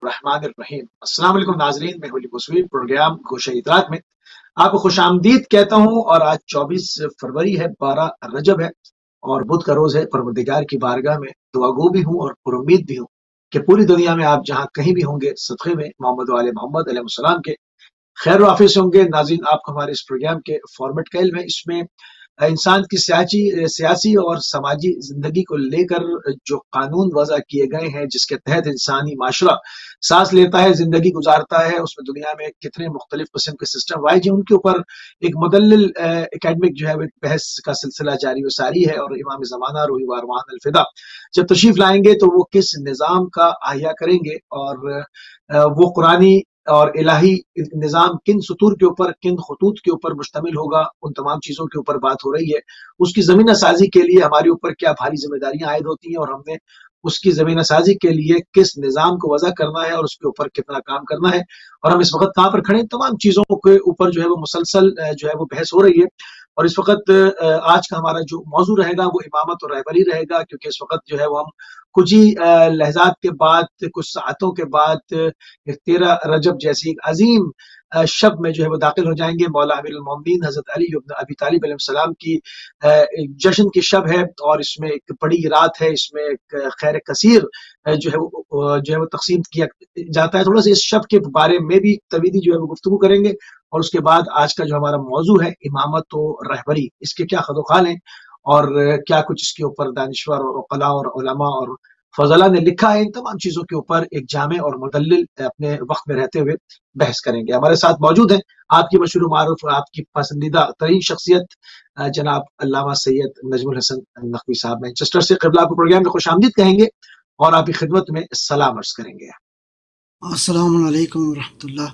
الرحمن الرحیم۔ السلام علیکم ناظرین، میں ہولی بسوی پروگرام گوشہ اطلاعات میں آپ کو خوش آمدید کہتا ہوں۔ اور آج 24 فروری ہے، 12 رجب ہے اور بدھ کا روز ہے۔ پروردگار کی بارگاہ میں دعا گو بھی ہوں اور پر امید بھی ہوں کہ پوری دنیا میں آپ جہاں کہیں بھی ہوں گے صدقے میں محمد و آل محمد علیہ السلام کے خیر و عافیت سے ہوں گے۔ ناظرین، آپ کو ہمارے اس پروگرام کے فارمیٹ کا علم ہے۔ اس میں انسان کی سیاسی اور سماجی زندگی کو لے کر جو قانون وضع کیے گئے ہیں، جس کے تحت انسانی معاشرہ سانس لیتا ہے، زندگی گزارتا ہے، اس میں دنیا میں کتنے مختلف قسم کے سسٹم وائز ہیں، ان کے اوپر ایک مدلل اکیڈمک جو ہے وہ بحث کا سلسلہ جاری و ساری ہے۔ اور امام زمانہ روحی و ارواحنا الفدا جب تشریف لائیں گے تو وہ کس نظام کا احیا کریں گے اور وہ قرآنی اور الہی نظام کن سطور کے اوپر، کن خطوط کے اوپر مشتمل ہوگا، ان تمام چیزوں کے اوپر بات ہو رہی ہے۔ اس کی زمینہ سازی کے لیے ہمارے اوپر کیا بھاری ذمہ داریاں عائد ہوتی ہیں اور ہم نے اس کی زمینہ سازی کے لیے کس نظام کو وضع کرنا ہے اور اس کے اوپر کتنا کام کرنا ہے، اور ہم اس وقت کہاں پر کھڑے ہیں، تمام چیزوں کے اوپر جو ہے وہ مسلسل جو ہے وہ بحث ہو رہی ہے۔ اور اس وقت آج کا ہمارا جو موضوع رہے گا وہ امامت اور رہبری رہے گا، کیونکہ اس وقت جو ہے وہ ہم کچھ ہی لحظات کے بعد، کچھ ساعتوں کے بعد 13 رجب جیسی ایک عظیم شب میں جو ہے وہ داخل ہو جائیں گے۔ مولا امیر المومنین حضرت علی بن ابی طالب علیہ السلام کی جشن کی شب ہے، اور اس میں ایک بڑی رات ہے، اس میں ایک خیر کثیر جو ہے وہ تقسیم کیا جاتا ہے۔ تھوڑا سا اس شب کے بارے میں بھی طویلی جو ہے وہ گفتگو کریں گے، اور اس کے بعد آج کا جو ہمارا موضوع ہے امامت و رہبری، اس کے کیا خد و خال ہیں اور کیا کچھ اس کے اوپر دانشور اور عقلاء اور علماء اور فضلاء نے لکھا ہے، ان تمام چیزوں کے اوپر ایک جامع اور مدلل اپنے وقت میں رہتے ہوئے بحث کریں گے۔ ہمارے ساتھ موجود ہیں آپ کی مشہور و معروف اور آپ کی پسندیدہ ترین شخصیت جناب علامہ سید نجم الحسن نقوی صاحب، مینچسٹر سے۔ قبلہ آپ کو پروگرام میں خوش آمدید کہیں گے اور آپ کی خدمت میں سلام عرض کریں گے۔ السلام علیکم ورحمۃ اللہ۔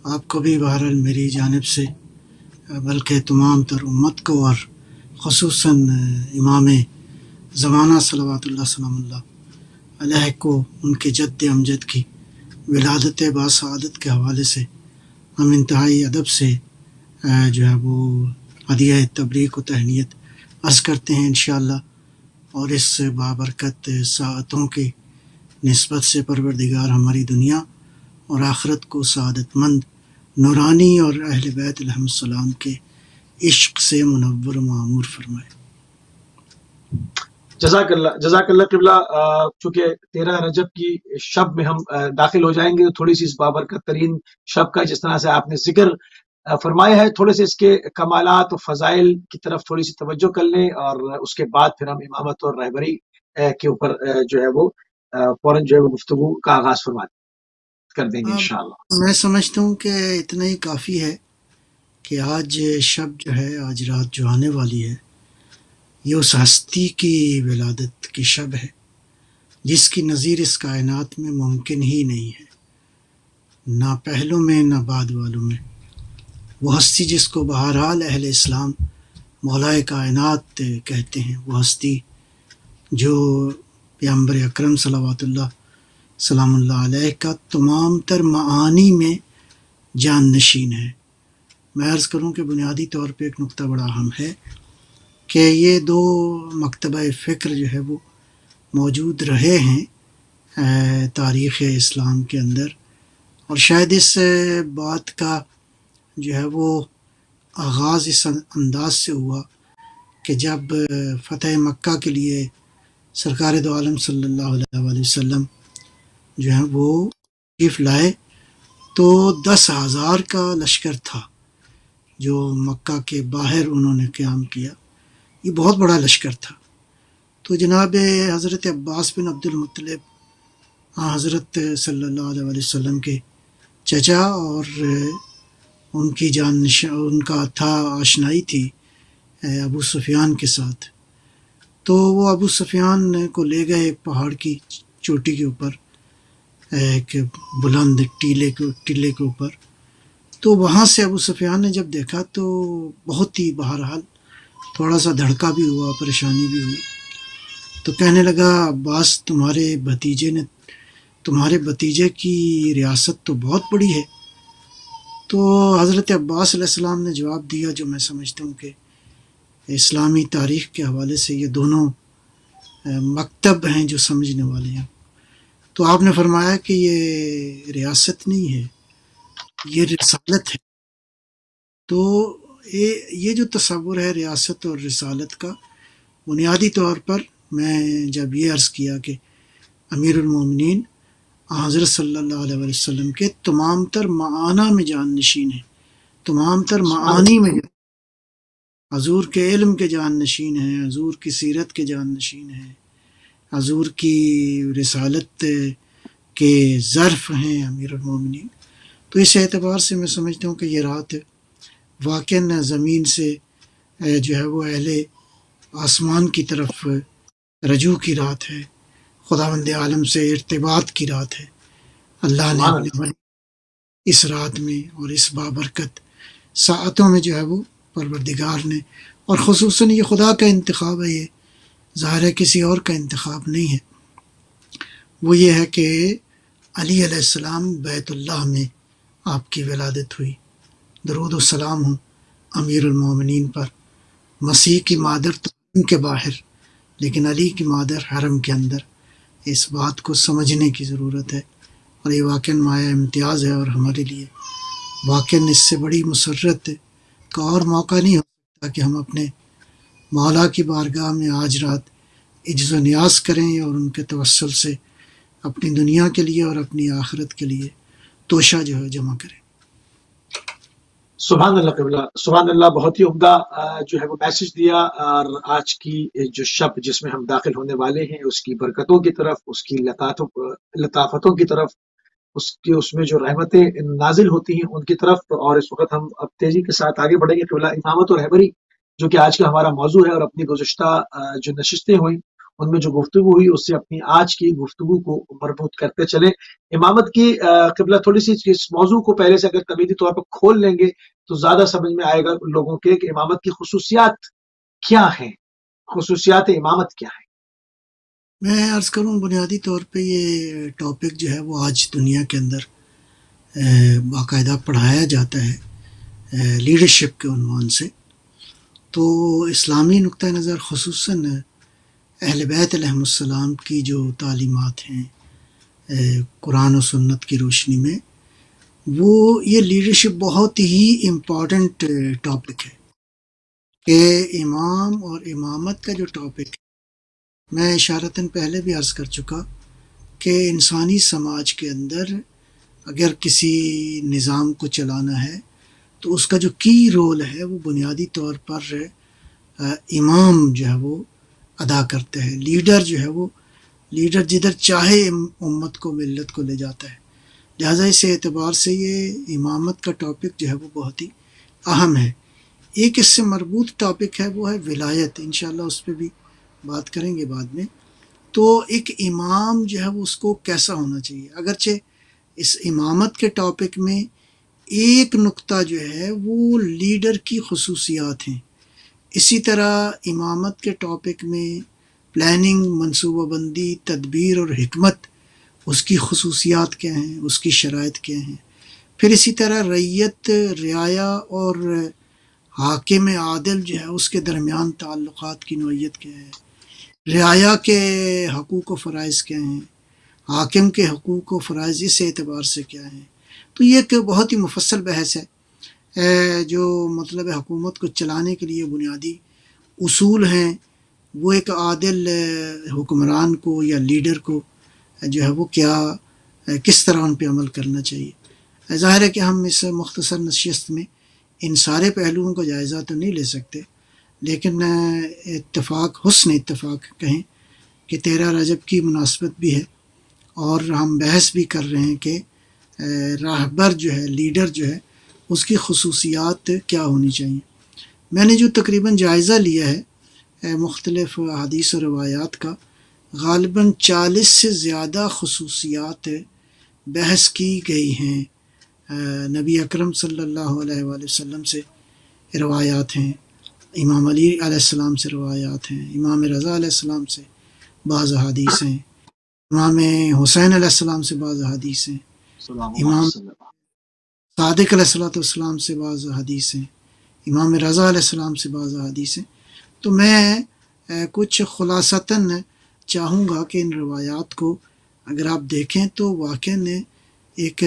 آپ کو بھی بہرحال میری جانب سے، بلکہ تمام تر امت کو، اور خصوصاً امام زمانہ صلوات اللہ سلام اللہ علیہ کو ان کے جد امجد کی ولادت باسعادت کے حوالے سے ہم انتہائی ادب سے جو ہے وہ ہدیہ تبریک و تہنیت عرض کرتے ہیں انشاءاللہ۔ اور اس بابرکت ساعتوں کی نسبت سے پروردگار ہماری دنیا اور آخرت کو سعادت مند، نورانی اور اہل بیت علیہم السلام کے عشق سے منور و معمور فرمائے۔ جزاک اللہ قبلہ۔ چونکہ 13 رجب کی شب میں ہم داخل ہو جائیں گے، تو تھوڑی سی اس بابرکت ترین شب کا جس طرح سے آپ نے ذکر فرمایا ہے، تھوڑے سے اس کے کمالات و فضائل کی طرف تھوڑی سی توجہ کر لیں، اور اس کے بعد پھر ہم امامت اور رہبری کے اوپر جو ہے وہ فوراً جو ہے وہ گفتگو کا آغاز کر دیں گے انشاءاللہ۔ میں سمجھتا ہوں کہ اتنا ہی کافی ہے کہ آج شب جو ہے، آج رات جو آنے والی ہے، یہ اس ہستی کی ولادت کی شب ہے جس کی نظیر اس کائنات میں ممکن ہی نہیں ہے، نہ پہلوں میں نہ بعد والوں میں۔ وہ ہستی جس کو بہرحال اہل اسلام مولائے کائنات کہتے ہیں، وہ ہستی جو پیغمبر اکرم صلوات اللہ سلام اللہ علیہ کا تمام تر معانی میں جان نشین ہے۔ میں عرض کروں کہ بنیادی طور پہ ایک نقطہ بڑا اہم ہے کہ یہ دو مکتبہ فکر جو ہے وہ موجود رہے ہیں تاریخ اسلام کے اندر، اور شاید اس بات کا جو ہے وہ آغاز اس انداز سے ہوا کہ جب فتح مکہ کے لیے سرکار دو عالم صلی اللہ علیہ وسلم جو ہے وہ تشریف لائے، تو 10,000 کا لشکر تھا جو مکہ کے باہر انہوں نے قیام کیا۔ یہ بہت بڑا لشکر تھا۔ تو جناب حضرت عباس بن عبد المطلب حضرت صلی اللہ علیہ وسلم کے چچا، اور ان کا تھا آشنائی تھی ابو سفیان کے ساتھ، تو وہ ابو سفیان کو لے گئے ایک پہاڑ کی چوٹی کے اوپر، ایک بلند ٹیلے کے اوپر۔ تو وہاں سے ابو سفیان نے جب دیکھا تو بہت ہی بہرحال تھوڑا سا دھڑکا بھی ہوا، پریشانی بھی ہوئی، تو کہنے لگا عباس تمہارے بھتیجے کی ریاست تو بہت بڑی ہے۔ تو حضرت عباس علیہ السلام نے جواب دیا، جو میں سمجھتا ہوں کہ اسلامی تاریخ کے حوالے سے یہ دونوں مکتب ہیں جو سمجھنے والے ہیں۔ تو آپ نے فرمایا کہ یہ ریاست نہیں ہے، یہ رسالت ہے۔ تو یہ جو تصور ہے ریاست اور رسالت کا، بنیادی طور پر میں جب یہ عرض کیا کہ امیر المومنین حضرت صلی اللہ علیہ وسلم کے تمام تر معانی میں جان نشین ہیں، تمام تر معانی میں حضور کے علم کے جان نشین ہیں، حضور کی سیرت کے جان نشین ہیں، حضور کی رسالت کے ظرف ہیں امیر المومنین۔ تو اس اعتبار سے میں سمجھتا ہوں کہ یہ رات واقعاً زمین سے جو ہے وہ اہل آسمان کی طرف رجوع کی رات ہے، خداوند عالم سے ارتباط کی رات ہے۔ اللہ نے اپنے بندے اس رات میں اور اس بابرکت ساعتوں میں جو ہے وہ پروردگار نے، اور خصوصاً یہ خدا کا انتخاب ہے، یہ ظاہر ہے کسی اور کا انتخاب نہیں ہے، وہ یہ ہے کہ علی علیہ السلام بیت اللہ میں آپ کی ولادت ہوئی۔ درود و سلام ہوں امیر المومنین پر۔ مسیح کی مادر تو حرم کے باہر، لیکن علی کی مادر حرم کے اندر۔ اس بات کو سمجھنے کی ضرورت ہے، اور یہ واقعاً مایہ امتیاز ہے، اور ہمارے لیے واقعاً اس سے بڑی مسرت کا اور موقع نہیں ہو سکتا کہ ہم اپنے مولا کی بارگاہ میں آج رات عجز و نیاز کریں اور ان کے توسل سے اپنی دنیا کے لیے اور اپنی آخرت کے لیے توشہ جو ہے جمع کریں۔ سبحان اللہ قبلہ، سبحان اللہ، بہت ہی عمدہ جو ہے وہ میسج دیا۔ اور آج کی جو شب جس میں ہم داخل ہونے والے ہیں، اس کی برکتوں کی طرف، اس کی لطافتوں کی طرف، اس میں جو رحمتیں نازل ہوتی ہیں ان کی طرف، اور اس وقت ہم اب تیزی کے ساتھ آگے بڑھیں گے قبلہ۔ امامت اور رہبری جو کہ آج کا ہمارا موضوع ہے، اور اپنی گزشتہ جو نشستیں ہوئیں ان میں جو گفتگو ہوئی اس سے اپنی آج کی گفتگو کو مربوط کرتے چلیں۔ امامت کی قبلہ تھوڑی سی اس موضوع کو پہلے سے اگر تبیدی طور پر کھول لیں گے تو زیادہ سمجھ میں آئے گا لوگوں کے کہ امامت کی خصوصیات کیا ہیں، خصوصیات امامت کیا ہیں۔ میں عرض کروں بنیادی طور پہ یہ ٹاپک جو ہے وہ آج دنیا کے اندر باقاعدہ پڑھایا جاتا ہے لیڈرشپ کے عنوان سے۔ تو اسلامی نقطہ نظر خصوصاً اہل بیت علیہم السلام کی جو تعلیمات ہیں قرآن و سنت کی روشنی میں، وہ یہ لیڈرشپ بہت ہی امپورٹنٹ ٹاپک ہے کہ امام اور امامت کا جو ٹاپک ہے، میں اشارتاً پہلے بھی عرض کر چکا کہ انسانی سماج کے اندر اگر کسی نظام کو چلانا ہے تو اس کا جو کی رول ہے وہ بنیادی طور پر امام جو ہے وہ ادا کرتے ہیں۔ لیڈر جو ہے وہ لیڈر جدھر چاہے امت کو، ملت کو لے جاتا ہے۔ لہٰذا اس اعتبار سے یہ امامت کا ٹاپک جو ہے وہ بہت ہی اہم ہے۔ ایک اس سے مربوط ٹاپک ہے، وہ ہے ولایت، انشاءاللہ اس پہ بھی بات کریں گے بعد میں۔ تو ایک امام جو ہے وہ اس کو کیسا ہونا چاہیے، اگرچہ اس امامت کے ٹاپک میں ایک نقطہ جو ہے وہ لیڈر کی خصوصیات ہیں، اسی طرح امامت کے ٹاپک میں پلاننگ، منصوبہ بندی، تدبیر اور حکمت، اس کی خصوصیات کیا ہیں، اس کی شرائط کیا ہیں۔ پھر اسی طرح ریت، رعایا اور حاکم عادل جو ہے اس کے درمیان تعلقات کی نوعیت کیا ہے، رعایا کے حقوق و فرائض کیا ہیں، حاکم کے حقوق و فرائض اس اعتبار سے کیا ہیں۔ تو یہ ایک بہت ہی مفصل بحث ہے جو مطلب حکومت کو چلانے کے لیے بنیادی اصول ہیں، وہ ایک عادل حکمران کو یا لیڈر کو جو ہے وہ کس طرح ان پہ عمل کرنا چاہیے۔ ظاہر ہے کہ ہم اس مختصر نشست میں ان سارے پہلوؤں کا جائزہ تو نہیں لے سکتے، لیکن حسن اتفاق کہیں کہ 13 رجب کی مناسبت بھی ہے، اور ہم بحث بھی کر رہے ہیں کہ راہبر جو ہے، لیڈر جو ہے، اس کی خصوصیات کیا ہونی چاہیے۔ میں نے جو تقریباً جائزہ لیا ہے مختلف حدیث و روایات کا، غالباً 40 سے زیادہ خصوصیات بحث کی گئی ہیں۔ نبی اکرم صلی اللہ علیہ وآلہ وسلم سے روایات ہیں، امام علی علیہ السلام سے روایات ہیں، امام رضا علیہ السلام سے بعض احادیث ہیں، امام حسین علیہ السلام سے بعض احادیث ہیں، امام صادق علیہ السلام سے بعض حدیث ہیں، امام رضا علیہ السلام سے بعض حدیث ہیں۔ تو میں کچھ خلاصتاً چاہوں گا کہ ان روایات کو اگر آپ دیکھیں تو واقع نے ایک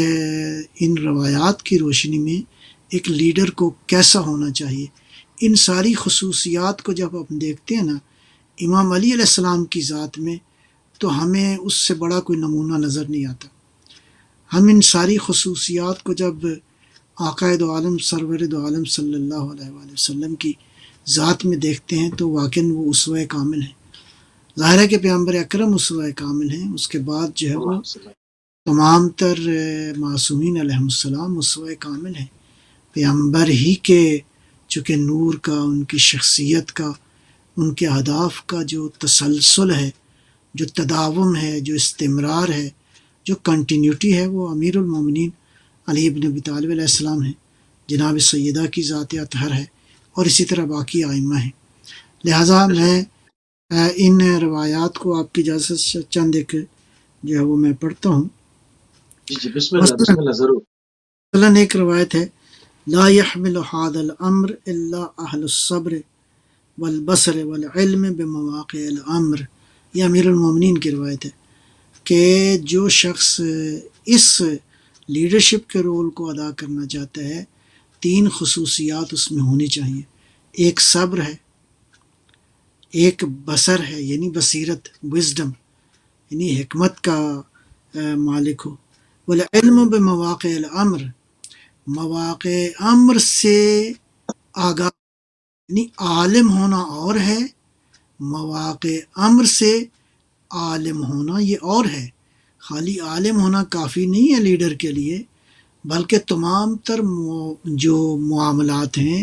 ان روایات کی روشنی میں ایک لیڈر کو کیسا ہونا چاہیے، ان ساری خصوصیات کو جب ہم دیکھتے ہیں نا امام علی علیہ السلام کی ذات میں، تو ہمیں اس سے بڑا کوئی نمونہ نظر نہیں آتا۔ ہم ان ساری خصوصیات کو جب آقائے دو عالم سرور دو عالم صلی اللہ علیہ وآلہ وسلم کی ذات میں دیکھتے ہیں تو واقعاً وہ اسوہ کامل ہیں۔ ظاہر ہے کہ پیغمبر اکرم اسوہ کامل ہیں، اس کے بعد جو ہے وہ تمام تر معصومین علیہم السلام اسوہ کامل ہیں۔ پیغمبر ہی کے چونکہ نور کا، ان کی شخصیت کا، ان کے اہداف کا جو تسلسل ہے، جو تداوم ہے، جو استمرار ہے، جو کنٹینیوٹی ہے، وہ امیر المومنین علی ابن ابی طالب علیہ السلام ہیں، جناب سیدہ کی ذات اطہر ہے، اور اسی طرح باقی آئمہ ہیں۔ لہٰذا میں ان روایات کو آپ کی اجازت سے چند ایک جو ہے وہ میں پڑھتا ہوں۔ جی بسم اللہ ضرور۔ مثلاً ایک روایت ہے، لا يحمل هذا الامر الا اہل الصبر والبصر والعلم بمواقع الامر۔ یہ امیر المومنین کی روایت ہے کہ جو شخص اس لیڈرشپ کے رول کو ادا کرنا چاہتا ہے، 3 خصوصیات اس میں ہونی چاہیے۔ ایک صبر ہے، ایک بصر ہے یعنی بصیرت، وزڈم یعنی حکمت کا مالک ہو، والعلم بمواقع الامر، مواقع امر سے آگاہ یعنی عالم ہونا اور ہے، مواقع امر سے عالم ہونا یہ اور ہے۔ خالی عالم ہونا کافی نہیں ہے لیڈر کے لیے، بلکہ تمام تر جو معاملات ہیں،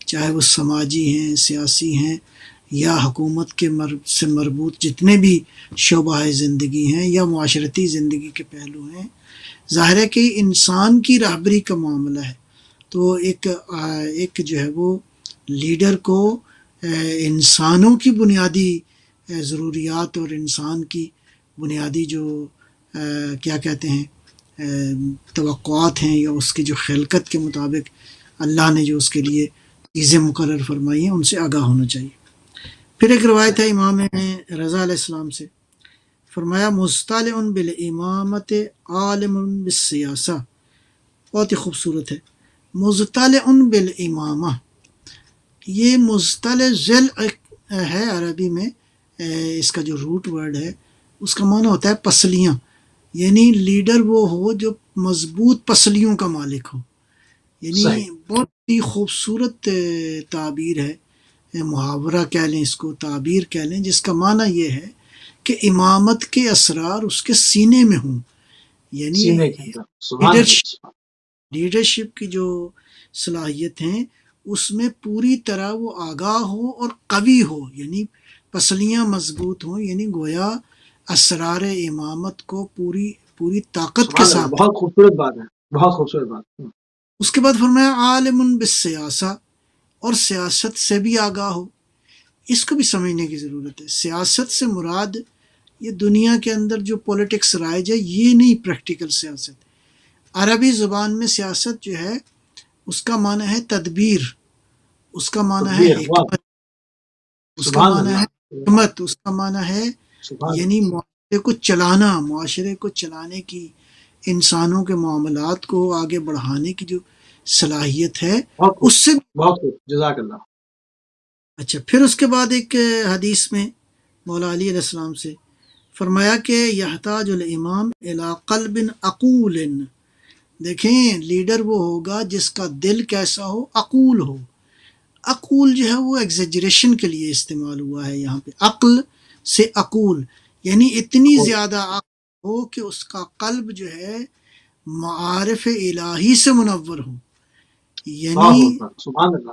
چاہے وہ سماجی ہیں، سیاسی ہیں، یا حکومت کے سے مربوط جتنے بھی شعبہ زندگی ہیں یا معاشرتی زندگی کے پہلو ہیں، ظاہر ہے کہ انسان کی رہبری کا معاملہ ہے۔ تو ایک جو ہے وہ لیڈر کو انسانوں کی بنیادی ضروریات اور انسان کی بنیادی جو کیا کہتے ہیں توقعات ہیں، یا اس کی جو خلقت کے مطابق اللہ نے جو اس کے لیے چیزیں مقرر فرمائی ہیں، ان سے آگاہ ہونا چاہیے۔ پھر ایک روایت ہے امام رضا علیہ السلام سے، فرمایا مستطلع بالامامت عالم بالسیاسہ۔ بہت ہی خوبصورت ہے، مستطلع بالامامہ۔ یہ مستطلع ذیل ہے عربی میں، اس کا جو روٹ ورڈ ہے اس کا معنی ہوتا ہے پسلیاں، یعنی لیڈر وہ ہو جو مضبوط پسلیوں کا مالک ہو۔ یعنی بہت ہی خوبصورت تعبیر ہے، محاورہ کہہ لیں اس کو، تعبیر کہہ لیں، جس کا معنی یہ ہے کہ امامت کے اسرار اس کے سینے میں ہوں، یعنی لیڈرشپ کی جو صلاحیت ہیں اس میں پوری طرح وہ آگاہ ہو اور قوی ہو، یعنی پسلیاں مضبوط ہوں، یعنی گویا اسرار امامت کو پوری طاقت کے ساتھ۔ بہت خوبصورت بات ہے، بہت خوبصورت بات۔ اس کے بعد فرمایا عالم بالسیاسہ، اور سیاست سے بھی آگاہ ہو۔ اس کو بھی سمجھنے کی ضرورت ہے۔ سیاست سے مراد یہ دنیا کے اندر جو پولیٹکس رائج ہے یہ نہیں، پریکٹیکل سیاست۔ عربی زبان میں سیاست جو ہے اس کا معنی ہے تدبیر، اس کا معنی ہے حکمت، اس کا معنی ہے حکمت، اس کا معنی ہے یعنی معاشرے کو چلانا، معاشرے کو چلانے کی، انسانوں کے معاملات کو آگے بڑھانے کی جو صلاحیت ہے اس سے بہت جزاک اللہ۔ اچھا، پھر اس کے بعد ایک حدیث میں مولا علی علیہ السلام سے فرمایا کہ یحتاج الامام الی قلب عقول۔ دیکھیں لیڈر وہ ہوگا جس کا دل کیسا ہو، عقول ہو۔ عقول جو ہے وہ ایگزیجریشن کے لیے استعمال ہوا ہے یہاں پہ، عقل سے عقول، یعنی اتنی زیادہ عقل ہو کہ اس کا قلب جو ہے معارف الہی سے منور ہو، یعنی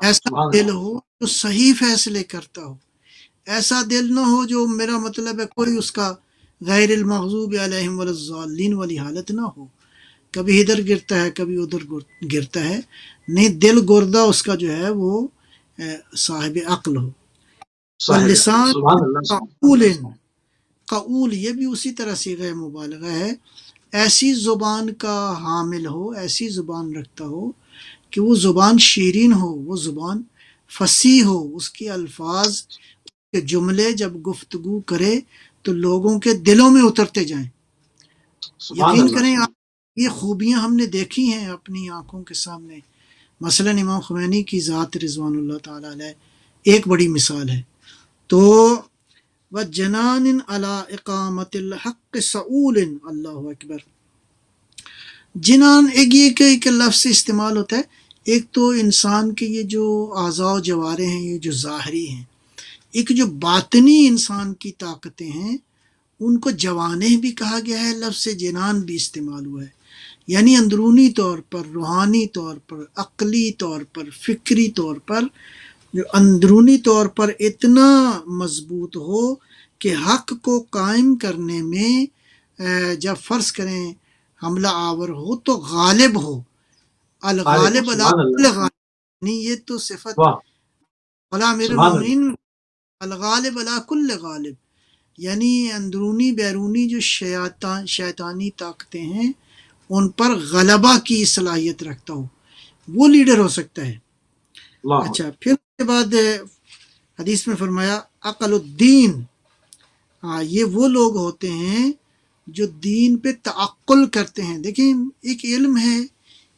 ایسا دل ہو جو صحیح فیصلے کرتا ہو، ایسا دل نہ ہو جو میرا مطلب ہے کوئی اس کا غیر المغضوب علیہم ولا الضالین والی حالت نہ ہو، کبھی ادھر گرتا ہے کبھی ادھر گرتا ہے، نہیں، دل گردہ اس کا جو ہے وہ صاحب عقل ہو۔ واللسان قول، یہ بھی اسی طرح صیغہ مبالغہ ہے، ایسی زبان کا حامل ہو، ایسی زبان رکھتا ہو کہ وہ زبان شیرین ہو، وہ زبان فصیح ہو، اس کے الفاظ کے جملے جب گفتگو کرے تو لوگوں کے دلوں میں اترتے جائیں۔ سبحان یقین اللہ۔ کریں آپ یہ خوبیاں ہم نے دیکھی ہیں اپنی آنکھوں کے سامنے. مثلا امام خمینی کی ذات رضوان اللہ تعالی علیہ ایک بڑی مثال ہے. تو وَجَنَانٍ عَلَىٰ اِقَامَةِ الْحَقِّ سَعُولٍ، اللہ اکبر. جنان ایک لفظ استعمال ہوتا ہے. ایک تو انسان کے یہ جو اعضاء و جوارے ہیں یہ جو ظاہری ہیں، ایک جو باطنی انسان کی طاقتیں ہیں ان کو جوانح بھی کہا گیا ہے، لفظ جنان بھی استعمال ہوا ہے. یعنی اندرونی طور پر، روحانی طور پر، عقلی طور پر، فکری طور پر، جو اندرونی طور پر اتنا مضبوط ہو کہ حق کو قائم کرنے میں جب فرض کریں حملہ آور ہو تو غالب ہو. غالب ہو، الغالب علی سبحان اللہ، کل غالب، یعنی یہ تو صفت واہ، ولا امیر سبحان اللہ، المومنین الغالب علی کل غالب، یعنی اندرونی بیرونی جو شیطانی طاقتیں ہیں ان پر غلبہ کی صلاحیت رکھتا ہو، وہ لیڈر ہو سکتا ہے. اللہ، اچھا، پھر اس کے بعد حدیث میں فرمایا عقل الدین. ہاں، یہ وہ لوگ ہوتے ہیں جو دین پہ تعقل کرتے ہیں. دیکھیں ایک علم ہے،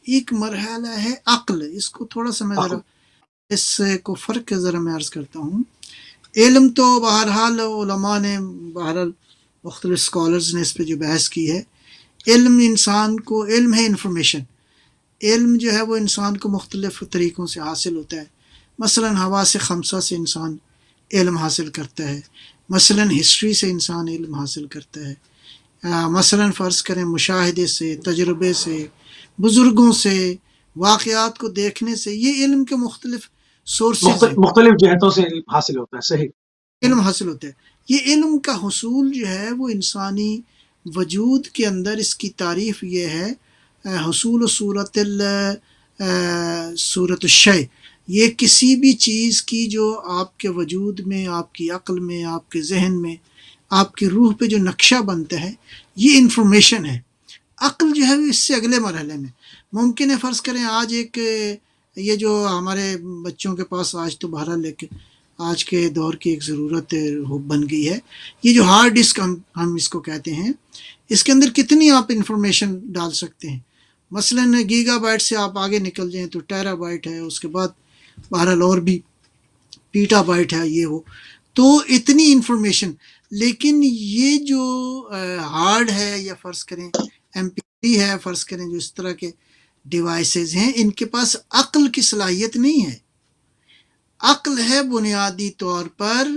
ایک مرحلہ ہے عقل. اس کو تھوڑا سا میں ذرا عقل، اس کو فرق ذرا میں عرض کرتا ہوں. علم تو بہرحال علماء نے، بہرحال مختلف اسکالرز نے اس پہ جو بحث کی ہے، علم انسان کو، علم ہے انفارمیشن. علم جو ہے وہ انسان کو مختلف طریقوں سے حاصل ہوتا ہے. مثلا حواس خمسہ سے انسان علم حاصل کرتا ہے، مثلا ہسٹری سے انسان علم حاصل کرتا ہے، مثلا فرض کریں مشاہدے سے، تجربے سے، بزرگوں سے، واقعات کو دیکھنے سے. یہ علم کے مختلف سورسز ہیں، مختلف جہتوں سے حاصل ہوتا ہے، صحیح. علم حاصل ہوتا ہے. یہ علم کا حصول جو ہے وہ انسانی وجود کے اندر، اس کی تعریف یہ ہے حصول صورت الشیء، یہ کسی بھی چیز کی جو آپ کے وجود میں، آپ کی عقل میں، آپ کے ذہن میں، آپ کی روح پہ جو نقشہ بنتا ہے، یہ انفارمیشن ہے. عقل جو ہے اس سے اگلے مرحلے میں ممکن ہے فرض کریں آج ایک یہ جو ہمارے بچوں کے پاس آج تو بہرحال ایک آج کے دور کی ایک ضرورت بن گئی ہے، یہ جو ہارڈ ڈسک ہم اس کو کہتے ہیں، اس کے اندر کتنی آپ انفارمیشن ڈال سکتے ہیں. مثلا گیگا بائٹ سے آپ آگے نکل جائیں تو ٹیرا بائٹ ہے، اس کے بعد بہرحال اور بھی پیٹا بائٹ ہے، یہ وہ تو اتنی انفارمیشن. لیکن یہ جو ہارڈ ہے یا فرض کریں ایم پی ہے، فرض کریں جو اس طرح کے ڈیوائسز ہیں، ان کے پاس عقل کی صلاحیت نہیں ہے. عقل ہے بنیادی طور پر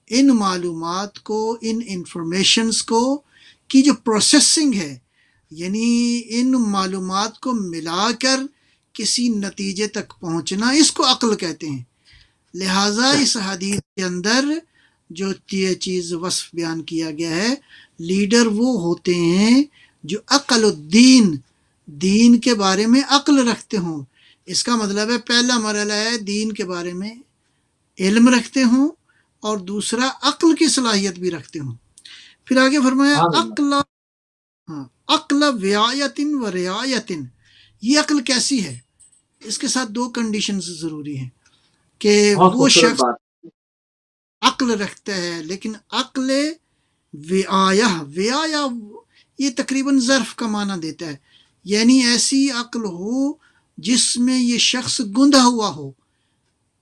ان معلومات کو، ان انفارمیشنز کو کی جو پروسیسنگ ہے، یعنی ان معلومات کو ملا کر کسی نتیجے تک پہنچنا، اس کو عقل کہتے ہیں. لہٰذا اس حدیث کے اندر جو یہ چیز وصف بیان کیا گیا ہے، لیڈر وہ ہوتے ہیں جو عقل الدین، دین کے بارے میں عقل رکھتے ہوں. اس کا مطلب ہے پہلا مرحلہ ہے دین کے بارے میں علم رکھتے ہوں، اور دوسرا عقل کی صلاحیت بھی رکھتے ہوں. پھر آگے فرمایا سبحان اللہ، عقل، ہاں، عقل وعایتن و رعایتن. یہ عقل کیسی ہے؟ اس کے ساتھ دو کنڈیشنز ضروری ہیں کہ بہت وہ خوبصورت شخص بات. عقل رکھتا ہے، لیکن عقل وعایا یہ تقریباً ظرف کا معنی دیتا ہے. یعنی ایسی عقل ہو جس میں یہ شخص گندھا ہوا ہو،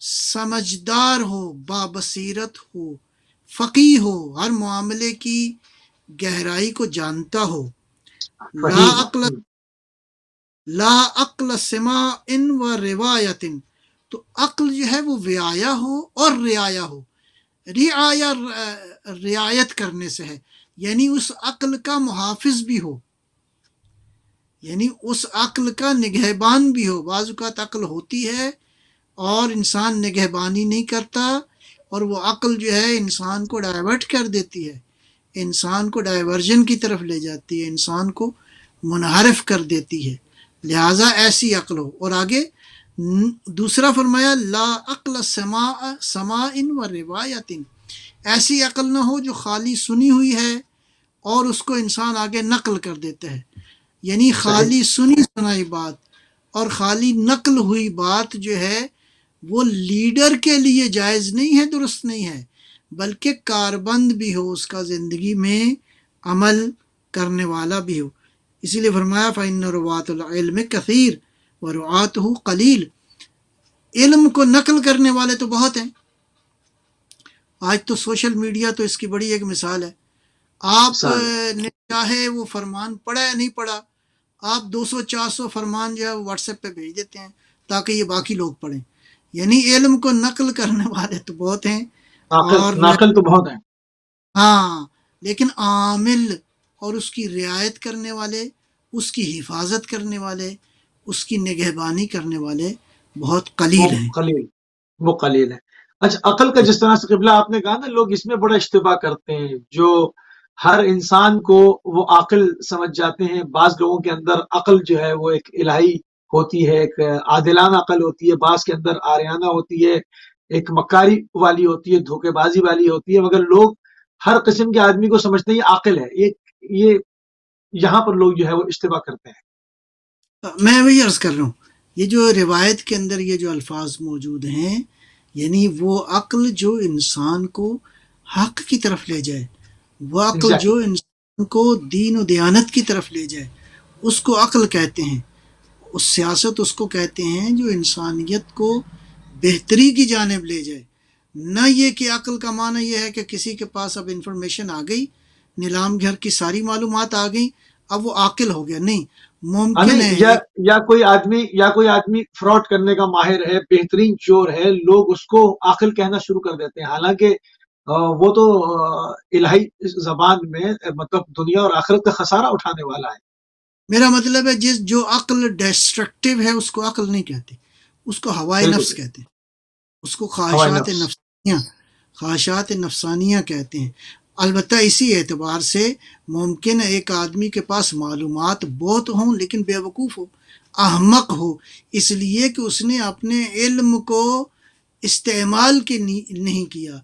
سمجھدار ہو، بابصیرت ہو، فقیہ ہو، ہر معاملے کی گہرائی کو جانتا ہو. لا فہیم، عقل، لا عقل سماع و روایت. تو عقل جو ہے وہ وعایا ہو اور رعایا ہو. رعایت کرنے سے ہے، یعنی اس عقل کا محافظ بھی ہو، یعنی اس عقل کا نگہبان بھی ہو. بعض اوقات عقل ہوتی ہے اور انسان نگہبانی نہیں کرتا، اور وہ عقل جو ہے انسان کو ڈائیورٹ کر دیتی ہے، انسان کو ڈائیورژن کی طرف لے جاتی ہے، انسان کو منحرف کر دیتی ہے. لہٰذا ایسی عقل ہو. اور آگے دوسرا فرمایا لا عقل سماع و روایت. ایسی عقل نہ ہو جو خالی سنی ہوئی ہے اور اس کو انسان آگے نقل کر دیتا ہے. یعنی صحیح، خالی سنی سنائی بات اور خالی نقل ہوئی بات جو ہے وہ لیڈر کے لیے جائز نہیں ہے، درست نہیں ہے، بلکہ کاربند بھی ہو اس کا زندگی میں عمل کرنے والا بھی ہو. اسی لیے فرمایا فَإِنَّ رُوَاةَ الْعِلْمِ كَثِيرٌ وَرُعَاتُهُ قَلِيلٌ. علم کو نقل کرنے والے تو بہت ہیں. آج تو سوشل میڈیا تو اس کی بڑی ایک مثال ہے. آپ نے چاہے وہ فرمان پڑھا یا نہیں پڑھا، آپ 200-400 فرمان جو ہے واٹس ایپ پہ بھیج دیتے ہیں تاکہ یہ باقی لوگ پڑھیں. یعنی علم کو نقل کرنے والے تو بہت ہیں، اور ناقل تو بہت ہیں. ہاں، لیکن عامل اور اس کی رعایت کرنے والے، اس کی حفاظت کرنے والے، اس کی نگہبانی کرنے والے بہت قلیل ہیں. وہ قلیل ہے. اچھا، عقل کا جس طرح سے قبلہ آپ نے کہا نا، لوگ اس میں بڑا اشتباہ کرتے ہیں. جو ہر انسان کو وہ عاقل سمجھ جاتے ہیں. بعض لوگوں کے اندر عقل جو ہے وہ ایک الہی ہوتی ہے، ایک عادلانہ عقل ہوتی ہے، بعض کے اندر آریانہ ہوتی ہے، ایک مکاری والی ہوتی ہے، دھوکے بازی والی ہوتی ہے. مگر لوگ ہر قسم کے آدمی کو سمجھتے ہیں یہ عاقل ہے. یہ یہاں پر لوگ جو ہے وہ اشتباہ کرتے ہیں. میں وہی عرض کر رہا ہوں، یہ جو روایت کے اندر یہ جو الفاظ موجود ہیں، یعنی وہ عقل جو انسان کو حق کی طرف لے جائے، وہ عقل جو انسان کو دین و دیانت کی طرف لے جائے، اس کو عقل کہتے ہیں. اس سیاست اس کو کہتے ہیں جو انسانیت کو بہتری کی جانب لے جائے. نہ یہ کہ عقل کا معنی یہ ہے کہ کسی کے پاس اب انفارمیشن آ گئی، نیلام گھر کی ساری معلومات آ گئیں، اب وہ عاقل ہو گیا. نہیں، ممکن ہے یا کوئی آدمی فراڈ کرنے کا ماہر ہے، بہترین چور ہے، لوگ اس کو عاقل کہنا شروع کر دیتے ہیں، حالانکہ وہ تو الہی زبان میں مطلب دنیا اور آخرت کا خسارہ اٹھانے والا ہے. میرا مطلب ہے جو عقل ڈسٹرکٹیو ہے اس کو عقل نہیں کہتے، اس کو ہوائے نفس کہتے ہیں، اس کو خواہشات نفسانیہ کہتے ہیں. البتہ اسی اعتبار سے ممکن ہے ایک آدمی کے پاس معلومات بہت ہوں لیکن بیوقوف ہو، احمق ہو، اس لیے کہ اس نے اپنے علم کو استعمال نہیں کیا،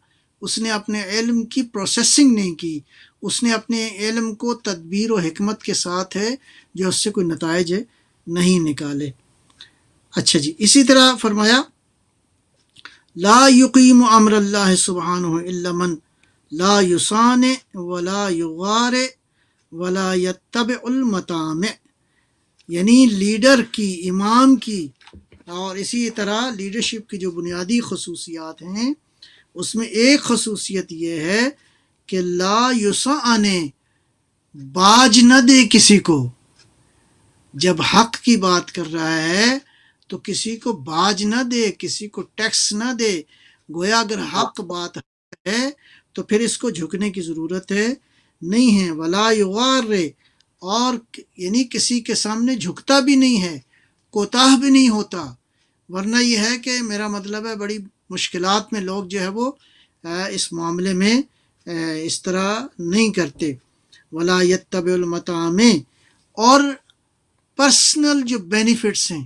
اس نے اپنے علم کی پروسیسنگ نہیں کی، اس نے اپنے علم کو تدبیر و حکمت کے ساتھ ہے جو اس سے کوئی نتائج نہیں نکالے. اچھا جی، اسی طرح فرمایا لا یقیم امر اللہ سبحانہ الا من لا یسان ولا یغار ولا یتبع المطامع. یعنی لیڈر کی، امام کی، اور اسی طرح لیڈرشپ کی جو بنیادی خصوصیات ہیں اس میں ایک خصوصیت یہ ہے کہ لا یسان، باج نہ دے کسی کو. جب حق کی بات کر رہا ہے تو کسی کو باج نہ دے، کسی کو ٹیکس نہ دے. گویا اگر حق بات ہے تو پھر اس کو جھکنے کی ضرورت نہیں ہے. ولا یغار، اور یعنی کسی کے سامنے جھکتا بھی نہیں ہے، کوتاہ بھی نہیں ہوتا. ورنہ یہ ہے کہ میرا مطلب ہے بڑی مشکلات میں لوگ جو ہے وہ اس معاملے میں اس طرح نہیں کرتے. ولا یتبع المطامع، اور پرسنل جو بینیفٹس ہیں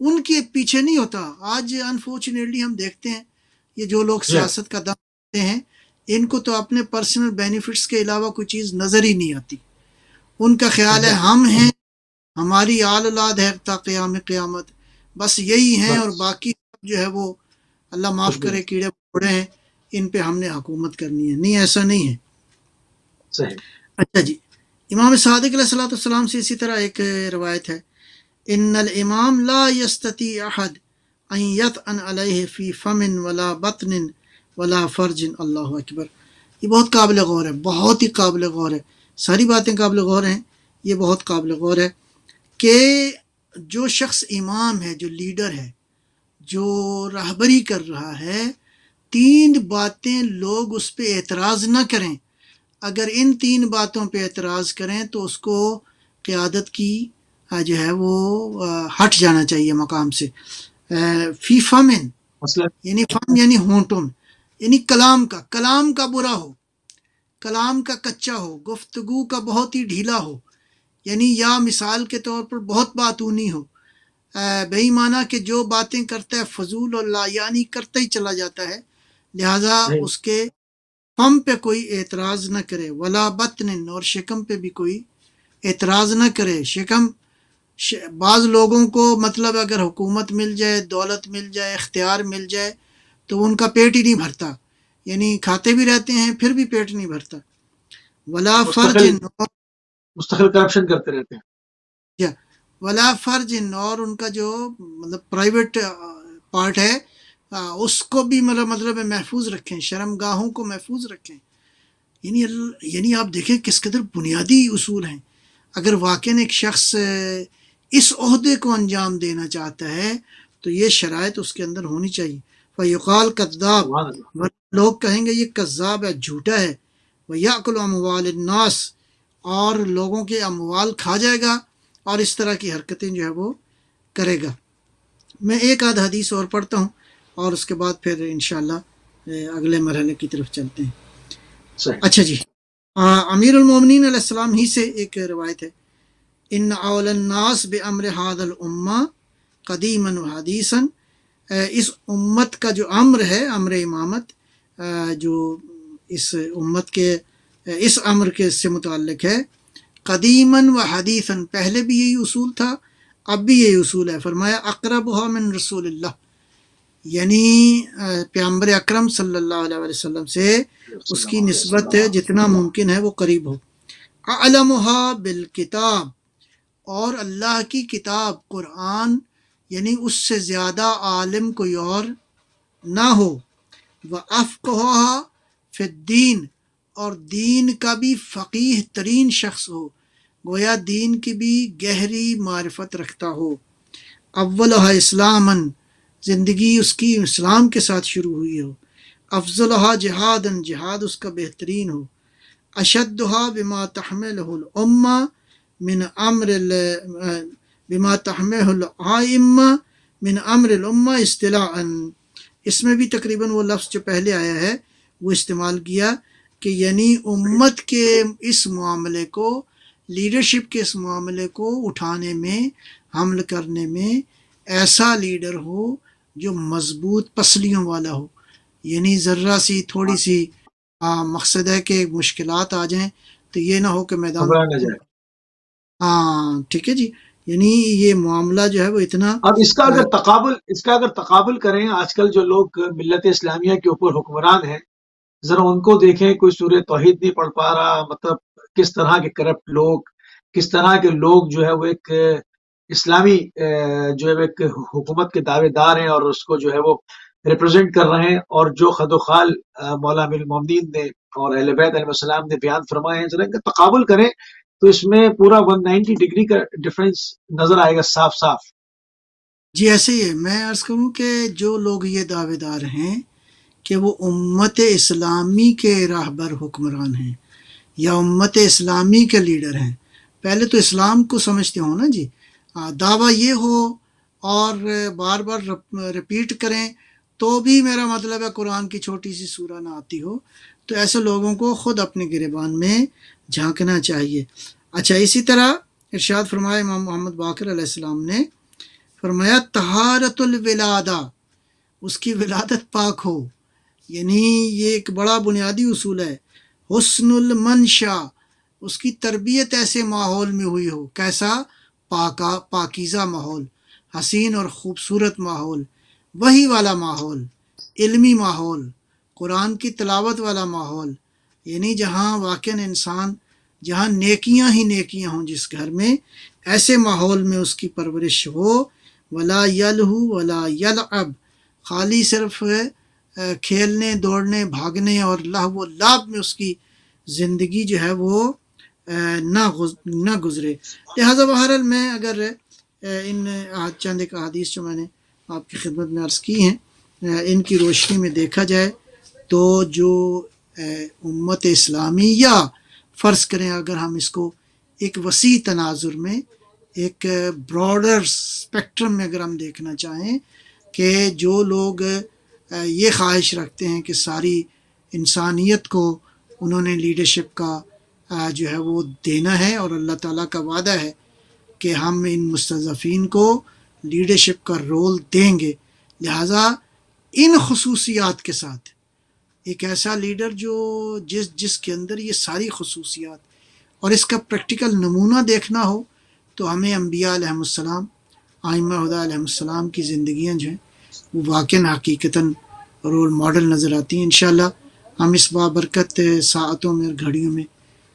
ان کے پیچھے نہیں ہوتا. آج انفارچونیٹلی ہم دیکھتے ہیں یہ جو لوگ سیاست کا دم کرتے ہیں، ان کو تو اپنے پرسنل بینیفٹس کے علاوہ کوئی چیز نظر ہی نہیں آتی. ان کا خیال ہے ہم ہیں، ہماری آل اولاد ہے تا قیام قیامت، بس یہی ہیں، اور باقی جو ہے وہ اللہ معاف کرے کیڑے پڑے ہیں، ان پہ ہم نے حکومت کرنی ہے. نہیں، ایسا نہیں ہے. صحیح. اچھا جی، امام صادق علیہ السلام سے اسی طرح ایک روایت ہے، ان الامام لا یستطیع احد ان یطعن علیہ فی فم ولا بطن ولا فرج. اللہ اکبر. یہ بہت قابل غور ہے، بہت ہی قابل غور ہے. ساری باتیں قابل غور ہیں، یہ بہت قابل غور ہے کہ جو شخص امام ہے، جو لیڈر ہے، جو رہبری کر رہا ہے، 3 باتیں لوگ اس پہ اعتراض نہ کریں. اگر ان 3 باتوں پہ اعتراض کریں تو اس کو قیادت کی جو ہے وہ ہٹ جانا چاہیے مقام سے. فی فمن، یعنی فم یعنی ہونٹوں، یعنی کلام کا برا ہو، کلام کا کچا ہو، گفتگو کا بہت ہی ڈھیلا ہو، یعنی یا مثال کے طور پر بہت باتونی ہو، بے ایمانہ کہ جو باتیں کرتا ہے فضول اور لا یعنی کرتا ہی چلا جاتا ہے، لہذا اس کے فم پہ کوئی اعتراض نہ کرے. ولا بطن، اور شکم پہ بھی کوئی اعتراض نہ کرے. شکم، بعض لوگوں کو مطلب اگر حکومت مل جائے، دولت مل جائے، اختیار مل جائے تو ان کا پیٹ ہی نہیں بھرتا، یعنی کھاتے بھی رہتے ہیں پھر بھی پیٹ نہیں بھرتا. ولا فرج، مستقل کرپشن کرتے رہتے ہیں. یا ولا فرج، اور ان کا جو مطلب پرائیویٹ پارٹ ہے اس کو بھی مطلب محفوظ رکھیں، شرم گاہوں کو محفوظ رکھیں. یعنی آپ دیکھیں کس قدر بنیادی اصول ہیں. اگر واقعاً ایک شخص اس عہدے کو انجام دینا چاہتا ہے تو یہ شرائط اس کے اندر ہونی چاہیے. فیقال کذاب، سبحان اللہ. لوگ کہیں گے یہ کذاب ہے، جھوٹا ہے. ویأکل اموال الناس، اور لوگوں کے اموال کھا جائے گا، اور اس طرح کی حرکتیں جو ہے وہ کرے گا. میں ایک آدھ حدیث اور پڑھتا ہوں اور اس کے بعد پھر انشاءاللہ اگلے مرحلے کی طرف چلتے ہیں. صحیح. اچھا جی، امیر المومنین علیہ السلام ہی سے ایک روایت ہے، ان اول الناس بامر هذا الامہ قدیما وحدیثا، اس امت کا جو امر ہے، امر امامت، جو اس امت کے اس امر کے سے متعلق ہے، قدیماً و حدیثاً، پہلے بھی یہی اصول تھا، اب بھی یہی اصول ہے. فرمایا اقربها من رسول اللہ، یعنی پیغمبر اکرم صلی اللہ علیہ وسلم سے اس کی نسبت جتنا ممکن ہے وہ قریب ہو. اعلمها بالکتاب، اور اللہ کی کتاب قرآن، یعنی اس سے زیادہ عالم کوئی اور نہ ہو. وافقهها فی الدین، اور دین کا بھی فقیہ ترین شخص ہو، گویا دین کی بھی گہری معرفت رکھتا ہو. اولها اسلاماً، زندگی اس کی اسلام کے ساتھ شروع ہوئی ہو. افضلها جہاداً، جہاد اس کا بہترین ہو. اشدها بما تحملہ الامہ من امر بما تحملہ الائمہ من امر الامہ اصطلاحاً، اس میں بھی تقریباً وہ لفظ جو پہلے آیا ہے وہ استعمال کیا کہ یعنی امت کے اس معاملے کو، لیڈرشپ کے اس معاملے کو اٹھانے میں، حمل کرنے میں ایسا لیڈر ہو جو مضبوط پسلیوں والا ہو. یعنی ذرا سی تھوڑی سی مقصد ہے کہ مشکلات آ جائیں تو یہ نہ ہو کہ میدان، گھبرا نہ جائے. ٹھیک ہے جی. یعنی یہ معاملہ جو ہے وہ اتنا اب اس کا اگر تقابل کریں، آج کل جو لوگ ملت اسلامیہ کے اوپر حکمران ہیں، ذرا ان کو دیکھیں، کوئی سورہ توحید نہیں پڑھ پا رہا. مطلب کس طرح کے کرپٹ لوگ، کس طرح کے لوگ جو ہے وہ ایک اسلامی جو ہے ایک حکومت کے دعوے دار ہیں اور اس کو جو ہے وہ ریپرزینٹ کر رہے ہیں، اور جو خد و خال مولا امیر المومنین نے اور اہل بیت علیہ السلام نے بیان فرمائے ہیں، ذرا ان کا تقابل کریں تو اس میں پورا 190 ڈگری کا ڈفرنس نظر آئے گا صاف صاف. جی ایسے ہی ہے. میں عرض کروں کہ جو لوگ یہ دعوے دار ہیں کہ وہ امت اسلامی کے راہبر حکمران ہیں یا امت اسلامی کے لیڈر ہیں، پہلے تو اسلام کو سمجھتے ہوں نا جی. دعویٰ یہ ہو اور بار بار رپیٹ کریں تو بھی میرا مطلب ہے قرآن کی چھوٹی سی سورہ نہ آتی ہو، تو ایسے لوگوں کو خود اپنے گریبان میں جھانکنا چاہیے. اچھا، اسی طرح ارشاد فرمایا امام محمد باقر علیہ السلام نے، فرمایا طہارت الولادہ، اس کی ولادت پاک ہو. یعنی یہ ایک بڑا بنیادی اصول ہے. حسن المنشا، اس کی تربیت ایسے ماحول میں ہوئی ہو، کیسا؟ پاکیزہ ماحول، حسین اور خوبصورت ماحول، وحی والا ماحول، علمی ماحول، قرآن کی تلاوت والا ماحول. یعنی جہاں واقعاً انسان، جہاں نیکیاں ہی نیکیاں ہوں جس گھر میں، ایسے ماحول میں اس کی پرورش ہو. ولا یلہو ولا یلعب، خالی صرف کھیلنے، دوڑنے، بھاگنے اور لہو و لعب میں اس کی زندگی جو ہے وہ نہ گزرے. لہٰذا بہرحال میں اگر ان چند ایک احادیث جو میں نے آپ کی خدمت میں عرض کی ہیں، ان کی روشنی میں دیکھا جائے تو جو امت اسلامی، یا فرض کریں اگر ہم اس کو ایک وسیع تناظر میں، ایک براڈر اسپیکٹرم میں اگر ہم دیکھنا چاہیں کہ جو لوگ یہ خواہش رکھتے ہیں کہ ساری انسانیت کو انہوں نے لیڈرشپ کا جو ہے وہ دینا ہے، اور اللہ تعالیٰ کا وعدہ ہے کہ ہم ان مستضعفین کو لیڈرشپ کا رول دیں گے. لہٰذا ان خصوصیات کے ساتھ ایک ایسا لیڈر جو جس کے اندر یہ ساری خصوصیات اور اس کا پریکٹیکل نمونہ دیکھنا ہو، تو ہمیں انبیاء علیہ السلام، ائمہ ہدیٰ علیہ السلام کی زندگیاں جو ہیں وہ واقعاً حقیقتاً رول ماڈل نظر آتی ہیں. انشاءاللہ ہم اس بابرکت ساعتوں میں اور گھڑیوں میں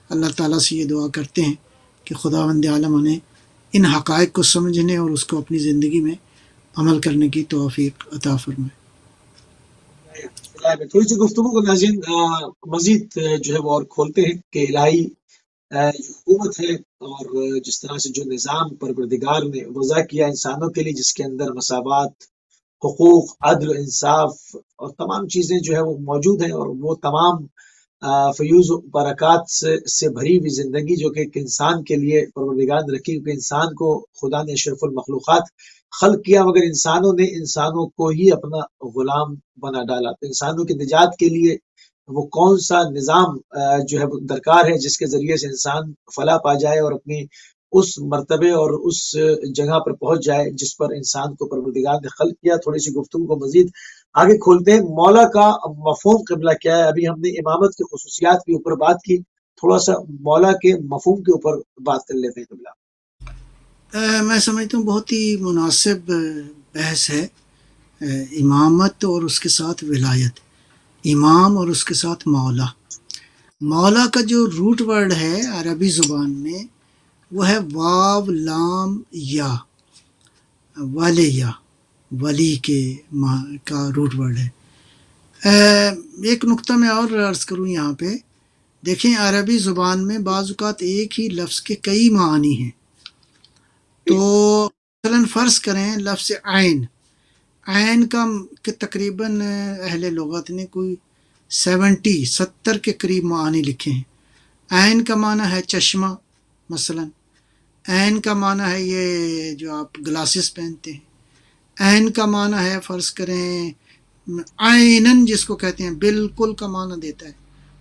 اللہ تعالیٰ سے یہ دعا کرتے ہیں کہ خداوند عالم انہیں ان حقائق کو سمجھنے اور اس کو اپنی زندگی میں عمل کرنے کی توفیق عطا فرمائے۔ تھوڑی سی گفتگو کو ناظرین مزید جو ہے وہ اور کھولتے ہیں کہ الہی جو حکومت ہے اور جس طرح سے جو نظام پروردگار نے وضع کیا انسانوں کے لیے، جس کے اندر مساوات، حقوق، عدل، انصاف اور تمام چیزیں جو ہے وہ موجود ہیں، اور وہ تمام فیوز و برکات سے بھری ہوئی زندگی جو کہ ایک انسان کے لیے پروردگار نے رکھی، کیونکہ انسان کو خدا نے اشرف المخلوقات خلق کیا، مگر انسانوں نے انسانوں کو ہی اپنا غلام بنا ڈالا۔ تو انسانوں کی نجات کے لیے وہ کون سا نظام جو ہے درکار ہے جس کے ذریعے سے انسان فلاح پا جائے اور اپنی اس مرتبے اور اس جگہ پر پہنچ جائے جس پر انسان کو پروردگار نے خلق کیا۔ تھوڑی سی گفتگو کو مزید آگے کھولتے ہیں۔ مولا کا مفہوم قبلہ کیا ہے؟ ابھی ہم نے امامت کی خصوصیات کے اوپر بات کی، تھوڑا سا مولا کے مفہوم کے اوپر بات کر لیتے ہیں قبلہ۔ میں سمجھتا ہوں بہت ہی مناسب بحث ہے، امامت اور اس کے ساتھ ولایت، امام اور اس کے ساتھ مولا۔ مولا کا جو روٹ ورڈ ہے عربی زبان میں وہ ہے واو لام یا، ولی کے کا روٹ ورڈ ہے۔ ایک نقطہ میں اور عرض کروں یہاں پہ، دیکھیں عربی زبان میں بعض اوقات ایک ہی لفظ کے کئی معانی ہیں۔ تو مثلاً فرض کریں لفظ عین کا کہ تقریباً اہل لغت نے کوئی 70 کے قریب معانی لکھے ہیں۔ عین کا معنی ہے چشمہ، مثلاً عین کا معنی ہے یہ جو آپ گلاسز پہنتے ہیں۔ عین کا معنی ہے فرض کریں عینن جس کو کہتے ہیں بالکل کا معنی دیتا ہے۔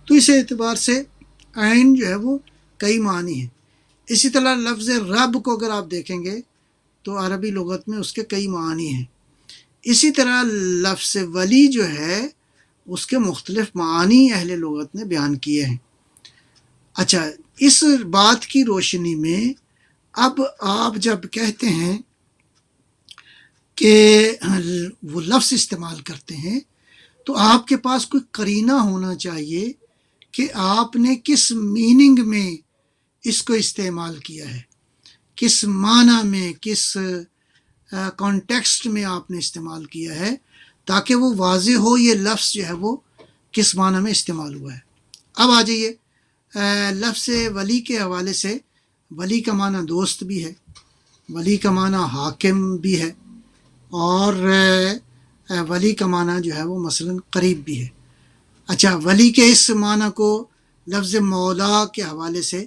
تو اس اعتبار سے عین جو ہے وہ کئی معنی ہیں۔ اسی طرح لفظ رب کو اگر آپ دیکھیں گے تو عربی لغت میں اس کے کئی معانی ہیں۔ اسی طرح لفظ ولی جو ہے اس کے مختلف معانی اہل لغت نے بیان کیے ہیں۔ اچھا، اس بات کی روشنی میں اب آپ جب کہتے ہیں کہ وہ لفظ استعمال کرتے ہیں تو آپ کے پاس کوئی قرینہ ہونا چاہیے کہ آپ نے کس میننگ میں اس کو استعمال کیا ہے، کس معنی میں، کس کانٹیکسٹ میں آپ نے استعمال کیا ہے، تاکہ وہ واضح ہو یہ لفظ جو ہے وہ کس معنی میں استعمال ہوا ہے۔ اب آ جائیے لفظ ولی کے حوالے سے، ولی کا معنی دوست بھی ہے، ولی کا معنی حاکم بھی ہے، اور ولی کا معنی جو ہے وہ مثلاً قریب بھی ہے۔ اچھا، ولی کے اس معنی کو لفظ مولا کے حوالے سے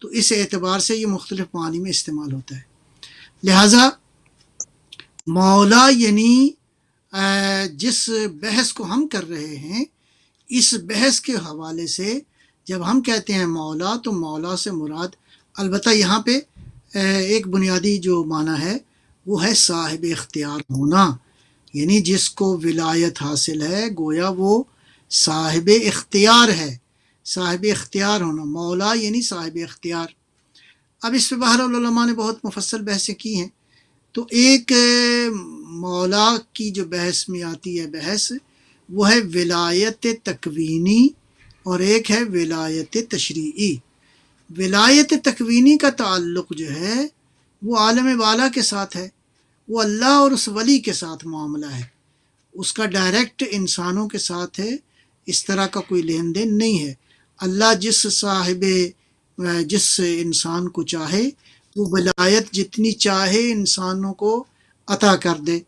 تو اس اعتبار سے یہ مختلف معنی میں استعمال ہوتا ہے۔ لہٰذا مولا یعنی جس بحث کو ہم کر رہے ہیں، اس بحث کے حوالے سے جب ہم کہتے ہیں مولا تو مولا سے مراد البتہ یہاں پہ ایک بنیادی جو معنی ہے وہ ہے صاحب اختیار ہونا، یعنی جس کو ولایت حاصل ہے گویا وہ صاحب اختیار ہے، صاحب اختیار ہونا، مولا یعنی صاحب اختیار۔ اب اس پہ بہرحال علماء نے بہت مفصل بحثیں کی ہیں۔ تو ایک مولا کی جو بحث میں آتی ہے بحث وہ ہے ولایت تکوینی اور ایک ہے ولایت تشریعی۔ ولایت تکوینی کا تعلق جو ہے وہ عالم بالا کے ساتھ ہے، وہ اللہ اور اس ولی کے ساتھ معاملہ ہے، اس کا ڈائریکٹ انسانوں کے ساتھ ہے، اس طرح کا کوئی لین دین نہیں ہے۔ اللہ جس انسان کو چاہے وہ ولایت جتنی چاہے انسانوں کو عطا کر دے،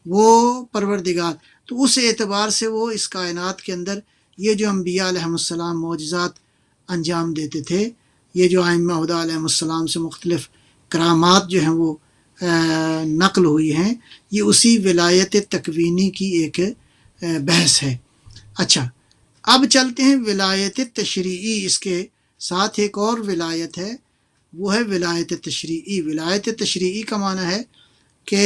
وہ پروردگار۔ تو اس اعتبار سے وہ اس کائنات کے اندر یہ جو انبیاء علیہ السلام معجزات انجام دیتے تھے، یہ جو ائمہ ہدیٰ علیہ السلام سے مختلف کرامات جو ہیں وہ نقل ہوئی ہیں، یہ اسی ولایت تکوینی کی ایک بحث ہے۔ اچھا، اب چلتے ہیں ولایت تشریعی، اس کے ساتھ ایک اور ولایت ہے، وہ ہے ولایت تشریعی۔ ولایت تشریعی کا معنی ہے کہ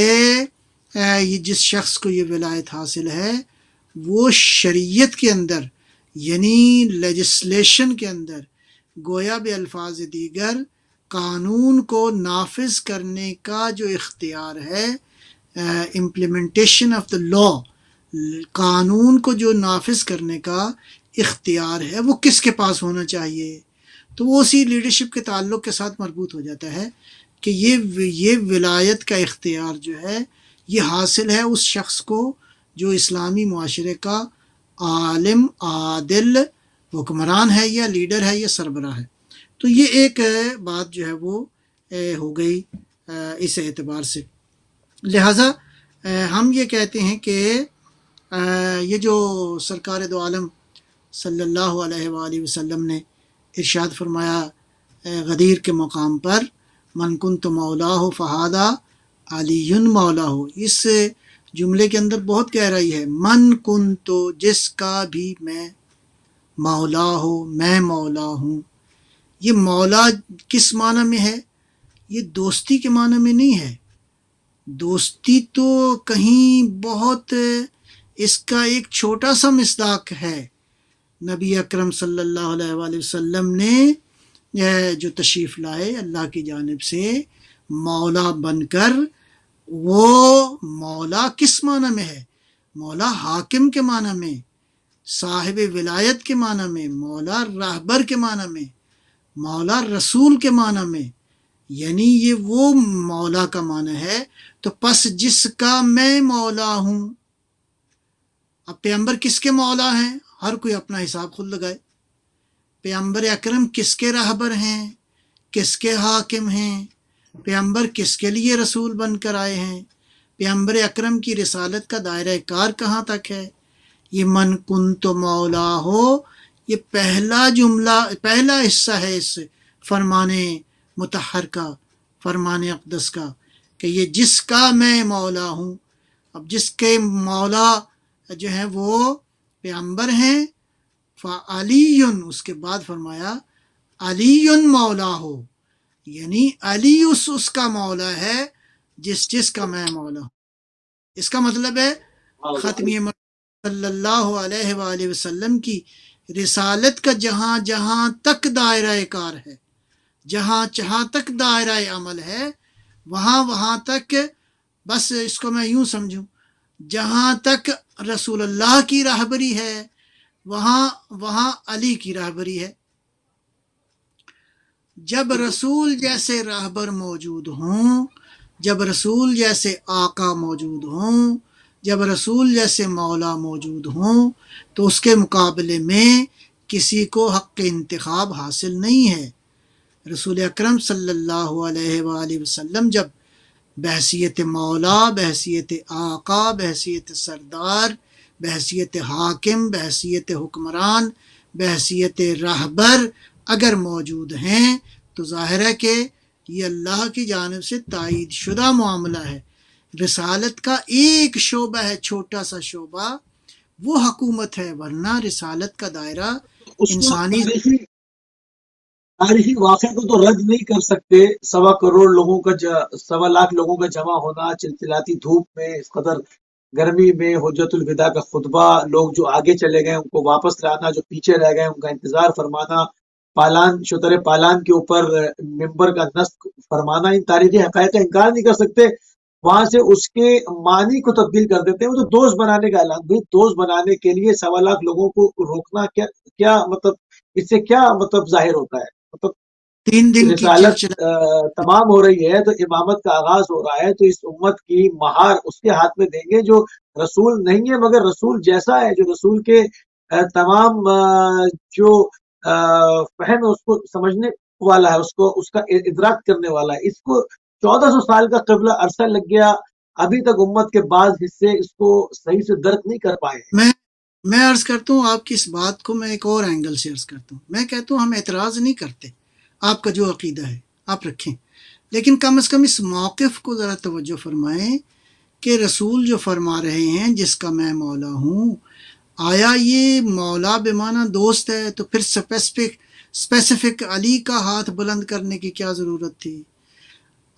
یہ جس شخص کو یہ ولایت حاصل ہے وہ شریعت کے اندر یعنی لیجسلیشن کے اندر گویا بے الفاظ دیگر قانون کو نافذ کرنے کا جو اختیار ہے، امپلیمنٹیشن آف دا لا، قانون کو جو نافذ کرنے کا اختیار ہے وہ کس کے پاس ہونا چاہیے؟ تو وہ اسی لیڈرشپ کے تعلق کے ساتھ مربوط ہو جاتا ہے کہ یہ ولایت کا اختیار جو ہے یہ حاصل ہے اس شخص کو جو اسلامی معاشرے کا عالم، عادل حکمران ہے یا لیڈر ہے یا سربراہ ہے۔ تو یہ ایک بات جو ہے وہ ہو گئی اس اعتبار سے۔ لہٰذا ہم یہ کہتے ہیں کہ یہ جو سرکار دو عالم صلی اللہ علیہ وآلہ وسلم نے ارشاد فرمایا غدیر کے مقام پر، من کنت مولاہ فہذا علی مولاہ، اس جملے کے اندر بہت گہرائی ہے۔ من کنت، جس کا بھی میں، مولا ہو، میں مولا ہوں۔ یہ مولا کس معنی میں ہے؟ یہ دوستی کے معنی میں نہیں ہے۔ دوستی تو کہیں بہت اس کا ایک چھوٹا سا مصداق ہے۔ نبی اکرم صلی اللہ علیہ وآلہ وسلم نے جو تشریف لائے اللہ کی جانب سے مولا بن کر، وہ مولا کس معنی میں ہے؟ مولا حاکم کے معنی میں، صاحب ولایت کے معنی میں، مولا راہبر کے معنی میں، مولا رسول کے معنی میں، یعنی یہ وہ مولا کا معنی ہے۔ تو پس جس کا میں مولا ہوں، اب پیغمبر کس کے مولا ہیں؟ ہر کوئی اپنا حساب خود لگائے۔ پیغمبر اکرم کس کے راہبر ہیں؟ کس کے حاکم ہیں؟ پیغمبر کس کے لیے رسول بن کر آئے ہیں؟ پیغمبر اکرم کی رسالت کا دائرہ کار کہاں تک ہے؟ یہ من کنت مولا ہو، یہ پہلا جملہ، پہلا حصہ ہے اس فرمان مطہر کا، فرمان اقدس کا، کہ یہ جس کا میں مولا ہوں۔ اب جس کے مولا جو ہیں وہ پیغمبر ہیں، فعلی، اس کے بعد فرمایا علی مولا ہو، یعنی علی اس کا مولا ہے جس کا میں مولا ہوں۔ اس کا مطلب ہے ختمی صلی اللہ علیہ وآلہ وسلم کی رسالت کا جہاں جہاں تک دائرہ کار ہے، جہاں تک دائرہ عمل ہے، وہاں تک، بس اس کو میں یوں سمجھوں، جہاں تک رسول اللہ کی راہبری ہے وہاں علی کی راہبری ہے۔ جب رسول جیسے راہبر موجود ہوں، جب رسول جیسے آقا موجود ہوں، جب رسول جیسے مولا موجود ہوں، تو اس کے مقابلے میں کسی کو حق انتخاب حاصل نہیں ہے۔ رسول اکرم صلی اللہ علیہ وآلہ وسلم جب بحیثیت مولا، بحیثیت آقا، بحیثیت سردار، بحیثیت حاکم، بحیثیت حکمران، بحیثیت راہبر اگر موجود ہیں تو ظاہر ہے کہ یہ اللہ کی جانب سے تائید شدہ معاملہ ہے۔ رسالت کا ایک شعبہ ہے، چھوٹا سا شعبہ، وہ حکومت ہے، ورنہ رسالت کا دائرہ انسانی تاریخی واقعے کو تو رد نہیں کر سکتے۔ 1.25 لوگوں کا 1.25 لوگوں کا جمع ہونا چلچلاتی دھوپ میں، اس قدر گرمی میں، حجت الوداع کا خطبہ، لوگ جو آگے چلے گئے ان کو واپس لانا، جو پیچھے رہ گئے ان کا انتظار فرمانا، شتر پالان کے اوپر ممبر کا نصب فرمانا، ان تاریخی حقائق کا انکار نہیں کر سکتے۔ وہاں سے اس کے معنی کو تبدیل کر دیتے ہیں۔ وہ تو دوست بنانے کا اعلان، بھائی دوست بنانے کے لیے 1.25 لوگوں کو روکنا کیا مطلب، اس سے کیا مطلب ظاہر ہوتا ہے؟ مطلب 3 دن کی رسالت تمام ہو رہی ہے تو امامت کا آغاز ہو رہا ہے، تو اس امت کی مہار اس کے ہاتھ میں دیں گے جو رسول نہیں ہے مگر رسول جیسا ہے، جو رسول کے تمام جو فہم ہے اس کو سمجھنے والا ہے، اس کا ادراک کرنے والا ہے۔ اس کو 1400 سال کا قبلہ عرصہ لگ گیا، ابھی تک امت کے بعض حصے اس کو صحیح سے درک نہیں کر پائے۔ میں عرض کرتا ہوں آپ کی اس بات کو، میں ایک اور اینگل سے عرض کرتا ہوں۔ میں کہتا ہوں ہم اعتراض نہیں کرتے، آپ کا جو عقیدہ ہے آپ رکھیں، لیکن کم از کم اس موقف کو ذرا توجہ فرمائیں کہ رسول جو فرما رہے ہیں جس کا میں مولا ہوں، آیا یہ مولا بمعنی دوست ہے؟ تو پھر اسپیسیفک علی کا ہاتھ بلند کرنے کی کیا ضرورت تھی؟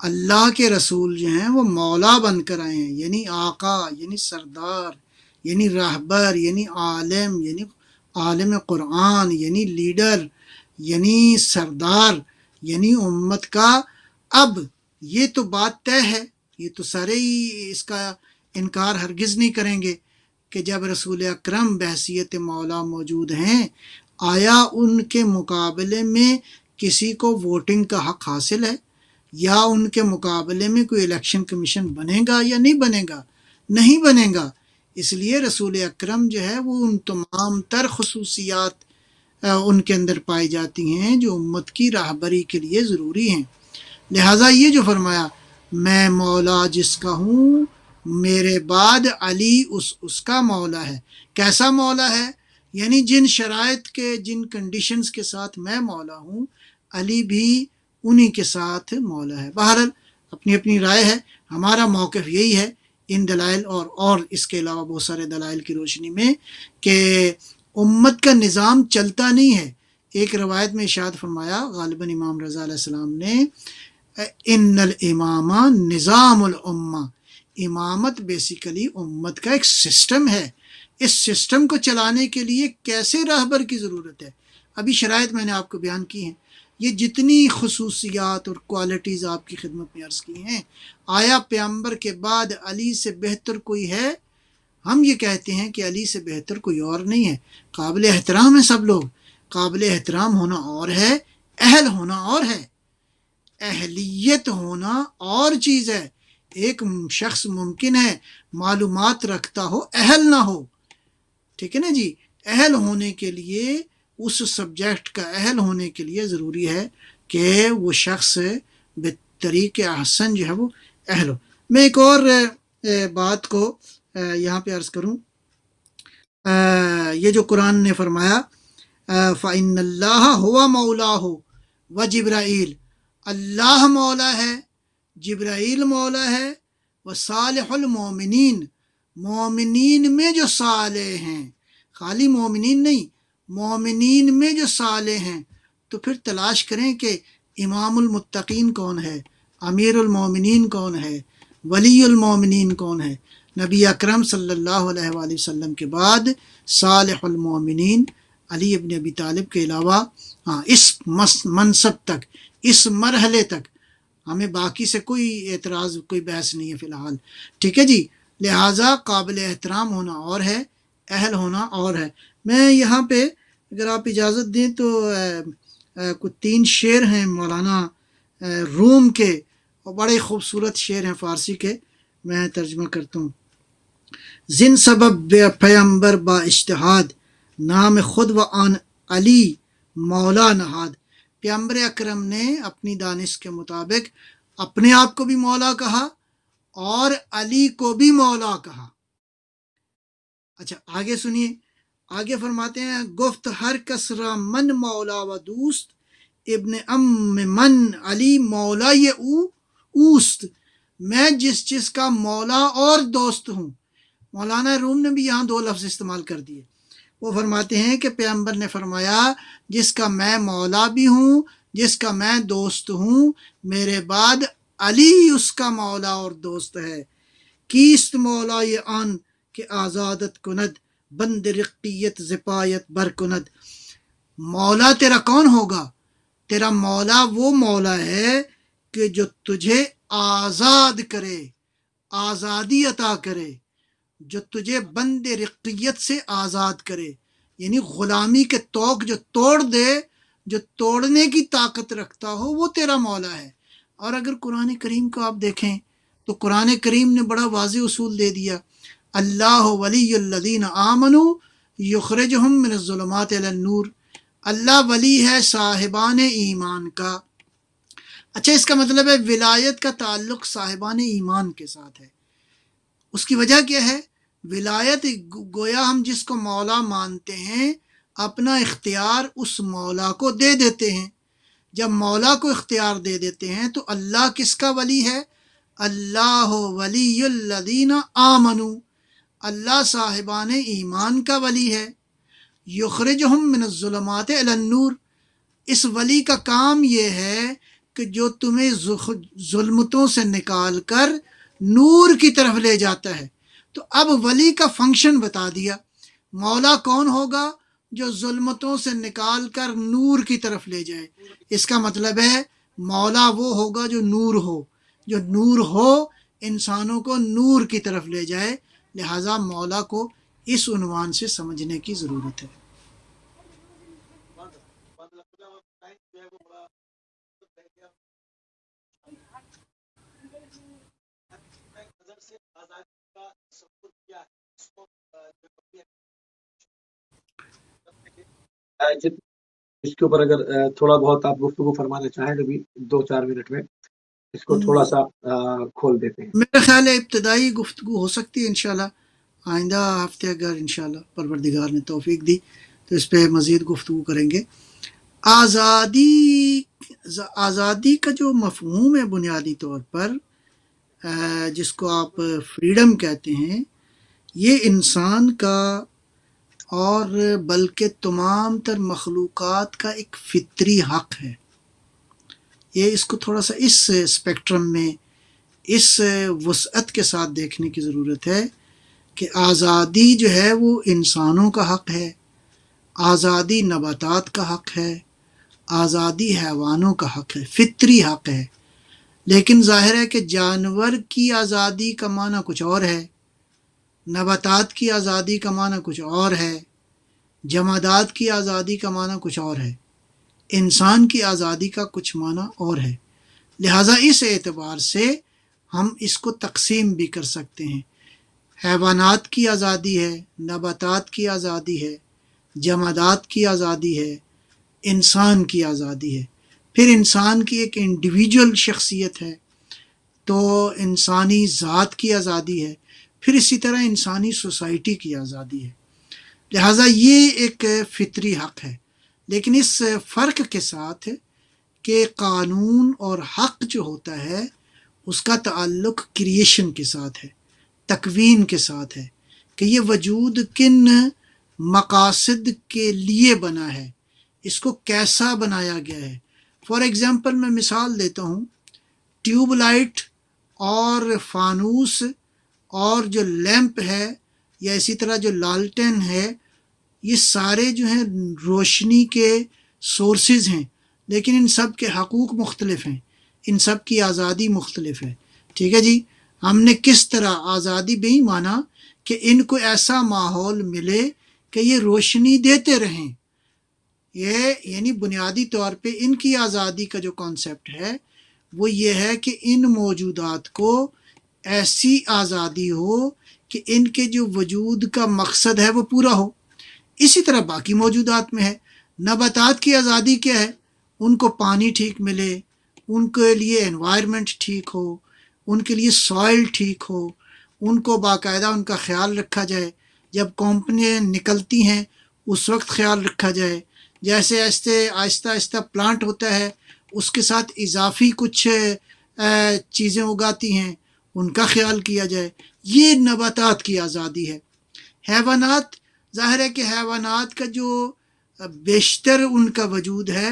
اللہ کے رسول جو ہیں وہ مولا بن کر آئے ہیں، یعنی آقا، یعنی سردار، یعنی راہبر، یعنی عالم، یعنی عالم قرآن، یعنی لیڈر، یعنی سردار، یعنی امت کا۔ اب یہ تو بات طے ہے، یہ تو سارے ہی اس کا انکار ہرگز نہیں کریں گے کہ جب رسول اکرم بحیثیت مولا موجود ہیں، آیا ان کے مقابلے میں کسی کو ووٹنگ کا حق حاصل ہے یا ان کے مقابلے میں کوئی الیکشن کمیشن بنے گا یا نہیں بنے گا؟ نہیں بنے گا۔ اس لیے رسول اکرم جو ہے وہ ان تمام تر خصوصیات ان کے اندر پائی جاتی ہیں جو امت کی راہبری کے لیے ضروری ہیں۔ لہٰذا یہ جو فرمایا میں مولا جس کا ہوں میرے بعد علی اس کا مولا ہے۔ کیسا مولا ہے؟ یعنی جن شرائط کے، جن کنڈیشنز کے ساتھ میں مولا ہوں، علی بھی انہی کے ساتھ مولا ہے۔ بہرحال اپنی اپنی رائے ہے، ہمارا موقف یہی ہے ان دلائل اور اس کے علاوہ بہت سارے دلائل کی روشنی میں کہ امت کا نظام چلتا نہیں ہے۔ ایک روایت میں ارشاد فرمایا غالباً امام رضا علیہ السلام نے، ان الامام نظام الامہ، امامت بیسیکلی امت کا ایک سسٹم ہے۔ اس سسٹم کو چلانے کے لیے کیسے راہبر کی ضرورت ہے؟ ابھی شرائط میں نے آپ کو بیان کی ہیں۔ یہ جتنی خصوصیات اور کوالٹیز آپ کی خدمت میں عرض کی ہیں، آیا پیغمبر کے بعد علی سے بہتر کوئی ہے؟ ہم یہ کہتے ہیں کہ علی سے بہتر کوئی اور نہیں ہے۔ قابل احترام ہیں سب لوگ، قابل احترام ہونا اور ہے، اہل ہونا اور ہے۔ اہلیت ہونا اور چیز ہے۔ ایک شخص ممکن ہے معلومات رکھتا ہو، اہل نہ ہو، ٹھیک ہے نا جی۔ اہل ہونے کے لیے، اس سبجیکٹ کا اہل ہونے کے لیے ضروری ہے کہ وہ شخص بطریق احسن جو ہے وہ اہل ہو۔ میں ایک اور بات کو یہاں پہ عرض کروں، یہ جو قرآن نے فرمایا فَإِنَّ اللَّهَ هُوَ مَوْلَاهُ وَجِبْرَائِیل، اللہ مولا ہے، جبرائیل مولا ہے، وصالح المومنین، مومنین میں جو صالح ہیں، خالی مومنین نہیں، مومنین میں جو صالح ہیں۔ تو پھر تلاش کریں کہ امام المتقین کون ہے، امیر المومنین کون ہے، ولی المومنین کون ہے۔ نبی اکرم صلی اللہ علیہ وآلہ وسلم کے بعد صالح المومنین علی ابن ابی طالب کے علاوہ اس منصب تک، اس مرحلے تک ہمیں باقی سے کوئی اعتراض، کوئی بحث نہیں ہے فی الحال، ٹھیک ہے جی۔ لہٰذا قابل احترام ہونا اور ہے، اہل ہونا اور ہے۔ میں یہاں پہ اگر آپ اجازت دیں تو کچھ 3 شعر ہیں مولانا روم کے، اور بڑے خوبصورت شعر ہیں فارسی کے، میں ترجمہ کرتا ہوں۔ زن سبب پیمبر با اجتہاد، نام خود و آن علی مولا نہاد۔ پیغمبر اکرم نے اپنی دانش کے مطابق اپنے آپ کو بھی مولا کہا اور علی کو بھی مولا کہا۔ اچھا آگے سنیے، آگے فرماتے ہیں گفت ہر کس را من مولا و دوست، ابن ام من علی مولا یہ اوست، میں جس کا مولا اور دوست ہوں۔ مولانا روم نے بھی یہاں 2 لفظ استعمال کر دیے۔ وہ فرماتے ہیں کہ پیغمبر نے فرمایا جس کا میں مولا بھی ہوں، جس کا میں دوست ہوں، میرے بعد علی اس کا مولا اور دوست ہے۔ کیست مولا یہ آن کہ آزادت کند، بند رقیت زپایت بر کند۔ مولا تیرا کون ہوگا؟ تیرا مولا وہ مولا ہے کہ جو تجھے آزاد کرے، آزادی عطا کرے، جو تجھے بند رقیت سے آزاد کرے، یعنی غلامی کے توق جو توڑ دے، جو توڑنے کی طاقت رکھتا ہو، وہ تیرا مولا ہے۔ اور اگر قرآن کریم کو آپ دیکھیں تو قرآن کریم نے بڑا واضح اصول دے دیا، اللہ ولی الذین آمنوا یخرجہم من الظلمات الی النور، اللہ ولی ہے صاحبان ایمان کا۔ اچھا اس کا مطلب ہے ولایت کا تعلق صاحبان ایمان کے ساتھ ہے۔ اس کی وجہ کیا ہے؟ ولایت گویا ہم جس کو مولا مانتے ہیں اپنا اختیار اس مولا کو دے دیتے ہیں۔ جب مولا کو اختیار دے دیتے ہیں تو اللہ کس کا ولی ہے؟ اللہ ولی الذین آمنوا، اللہ صاحبان ایمان کا ولی ہے۔ یخرجہم من الظلمات الی النور، اس ولی کا کام یہ ہے کہ جو تمہیں ظلمتوں سے نکال کر نور کی طرف لے جاتا ہے۔ تو اب ولی کا فنکشن بتا دیا۔ مولا کون ہوگا؟ جو ظلمتوں سے نکال کر نور کی طرف لے جائے۔ اس کا مطلب ہے مولا وہ ہوگا جو نور ہو، جو نور ہو انسانوں کو نور کی طرف لے جائے۔ لہٰذا مولا کو اس عنوان سے سمجھنے کی ضرورت ہے۔ اس کے اوپر اگر تھوڑا بہت آپ گفتگو فرمانا چاہیں تو بھی 2-4 منٹ میں اس کو تھوڑا سا کھول دیتے ہیں. میرا خیال ہے ابتدائی گفتگو ہو سکتی ہے انشاءاللہ. آئندہ ہفتے اگر انشاءاللہ پروردگار نے توفیق دی تو اس پہ مزید گفتگو کریں گے. آزادی کا جو مفہوم ہے بنیادی طور پر، جس کو آپ فریڈم کہتے ہیں، یہ انسان کا اور بلکہ تمام تر مخلوقات کا ایک فطری حق ہے. یہ اس کو تھوڑا سا اس اسپیکٹرم میں، اس وسعت کے ساتھ دیکھنے کی ضرورت ہے کہ آزادی جو ہے وہ انسانوں کا حق ہے، آزادی نباتات کا حق ہے، آزادی حیوانوں کا حق ہے، فطری حق ہے. لیکن ظاہر ہے کہ جانور کی آزادی کا معنی کچھ اور ہے، نباتات کی آزادی کا معنی کچھ اور ہے، جمادات کی آزادی کا معنی کچھ اور ہے، انسان کی آزادی کا کچھ معنی اور ہے. لہٰذا اس اعتبار سے ہم اس کو تقسیم بھی کر سکتے ہیں. حیوانات کی آزادی ہے، نباتات کی آزادی ہے، جمادات کی آزادی ہے، انسان کی آزادی ہے. پھر انسان کی ایک انڈیویجول شخصیت ہے تو انسانی ذات کی آزادی ہے. پھر اسی طرح انسانی سوسائٹی کی آزادی ہے. لہٰذا یہ ایک فطری حق ہے، لیکن اس فرق کے ساتھ کہ قانون اور حق جو ہوتا ہے اس کا تعلق کریشن کے ساتھ ہے، تکوین کے ساتھ ہے، کہ یہ وجود کن مقاصد کے لیے بنا ہے، اس کو کیسا بنایا گیا ہے. فار ایگزامپل میں مثال دیتا ہوں، ٹیوب لائٹ اور فانوس اور جو لیمپ ہے یا اسی طرح جو لالٹین ہے، یہ سارے جو ہیں روشنی کے سورسز ہیں، لیکن ان سب کے حقوق مختلف ہیں، ان سب کی آزادی مختلف ہے. ٹھیک ہے جی. ہم نے کس طرح آزادی بھی مانا کہ ان کو ایسا ماحول ملے کہ یہ روشنی دیتے رہیں. یہ یعنی بنیادی طور پہ ان کی آزادی کا جو کانسیپٹ ہے وہ یہ ہے کہ ان موجودات کو ایسی آزادی ہو کہ ان کے جو وجود کا مقصد ہے وہ پورا ہو. اسی طرح باقی موجودات میں ہے. نباتات کی آزادی کیا ہے؟ ان کو پانی ٹھیک ملے، ان کے لیے انوائرمنٹ ٹھیک ہو، ان کے لیے سوائل ٹھیک ہو، ان کو باقاعدہ ان کا خیال رکھا جائے. جب کمپنیاں نکلتی ہیں اس وقت خیال رکھا جائے. جیسے آہستہ آہستہ پلانٹ ہوتا ہے، اس کے ساتھ اضافی کچھ چیزیں اگاتی ہیں، ان کا خیال کیا جائے. یہ نباتات کی آزادی ہے. حیوانات، ظاہر ہے کہ حیوانات کا جو بیشتر ان کا وجود ہے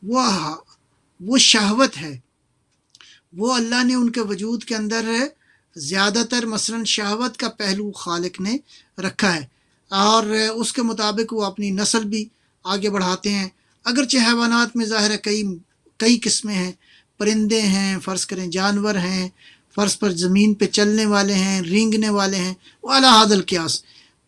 وہ شہوت ہے. وہ اللہ نے ان کے وجود کے اندر زیادہ تر مثلا شہوت کا پہلو خالق نے رکھا ہے، اور اس کے مطابق وہ اپنی نسل بھی آگے بڑھاتے ہیں. اگرچہ حیوانات میں ظاہر ہے کئی قسمیں ہیں، پرندے ہیں، فرض کریں جانور ہیں، فرض پر زمین پہ چلنے والے ہیں، رینگنے والے ہیں، وہ اعلیٰ حاضر القیاس.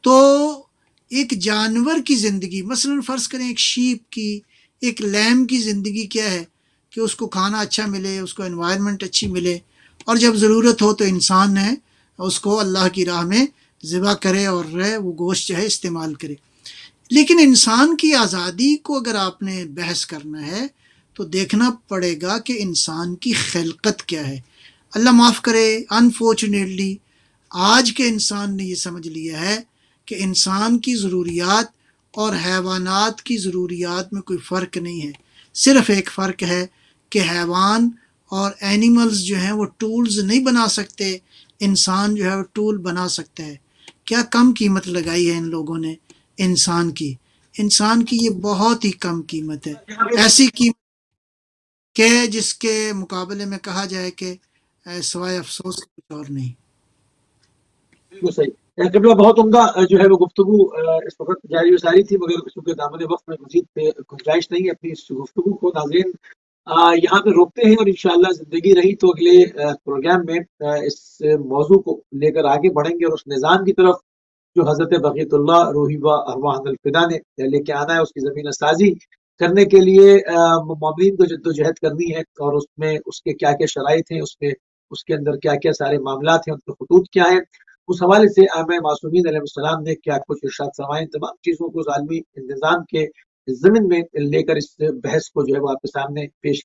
تو ایک جانور کی زندگی، مثلا فرض کریں ایک شیپ کی، ایک لیم کی زندگی کیا ہے کہ اس کو کھانا اچھا ملے، اس کو انوائرمنٹ اچھی ملے، اور جب ضرورت ہو تو انسان ہے اس کو اللہ کی راہ میں ذبح کرے اور وہ گوشت جو ہے استعمال کرے. لیکن انسان کی آزادی کو اگر آپ نے بحث کرنا ہے تو دیکھنا پڑے گا کہ انسان کی خلقت کیا ہے. اللہ معاف کرے، انفارچونیٹلی آج کے انسان نے یہ سمجھ لیا ہے کہ انسان کی ضروریات اور حیوانات کی ضروریات میں کوئی فرق نہیں ہے. صرف ایک فرق ہے کہ حیوان اور اینیملز جو ہیں وہ ٹولز نہیں بنا سکتے، انسان جو ہے وہ ٹول بنا سکتا ہے. کیا کم قیمت لگائی ہے ان لوگوں نے انسان کی یہ بہت ہی کم قیمت ہے، ایسی قیمت کہ جس کے مقابلے میں کہا جائے کہ سوائے افسوس کچھ اور نہیں. بالکل صحیح. قبلہ بہت عمدہ جو ہے وہ گفتگو اس وقت جاری و ساری تھی، مگر چونکہ دامن وقت میں مزید گنجائش نہیں ہے اپنی اس گفتگو کو ناظرین یہاں پہ روکتے ہیں، اور انشاءاللہ زندگی رہی تو اگلے پروگرام میں اس موضوع کو لے کر آگے بڑھیں گے، اور اس نظام کی طرف جو حضرت بقیت اللہ روحی و ارواح الفدا نے لے کے آنا ہے، اس کی زمین سازی کرنے کے لیے مومنین کو جدوجہد کرنی ہے، اور اس میں اس کے کیا کیا شرائط ہیں، اس کے اندر کیا کیا سارے معاملات ہیں، ان کے خطوط کیا ہیں. اس حوالے سے آئمہ معصومین علیہ السلام نے کیا کچھ ارشاد فرمائے. تمام چیزوں کو عالمی نظام کے ضمن میں لے کر اس بحث کو جو ہے وہ آپ کے سامنے پیش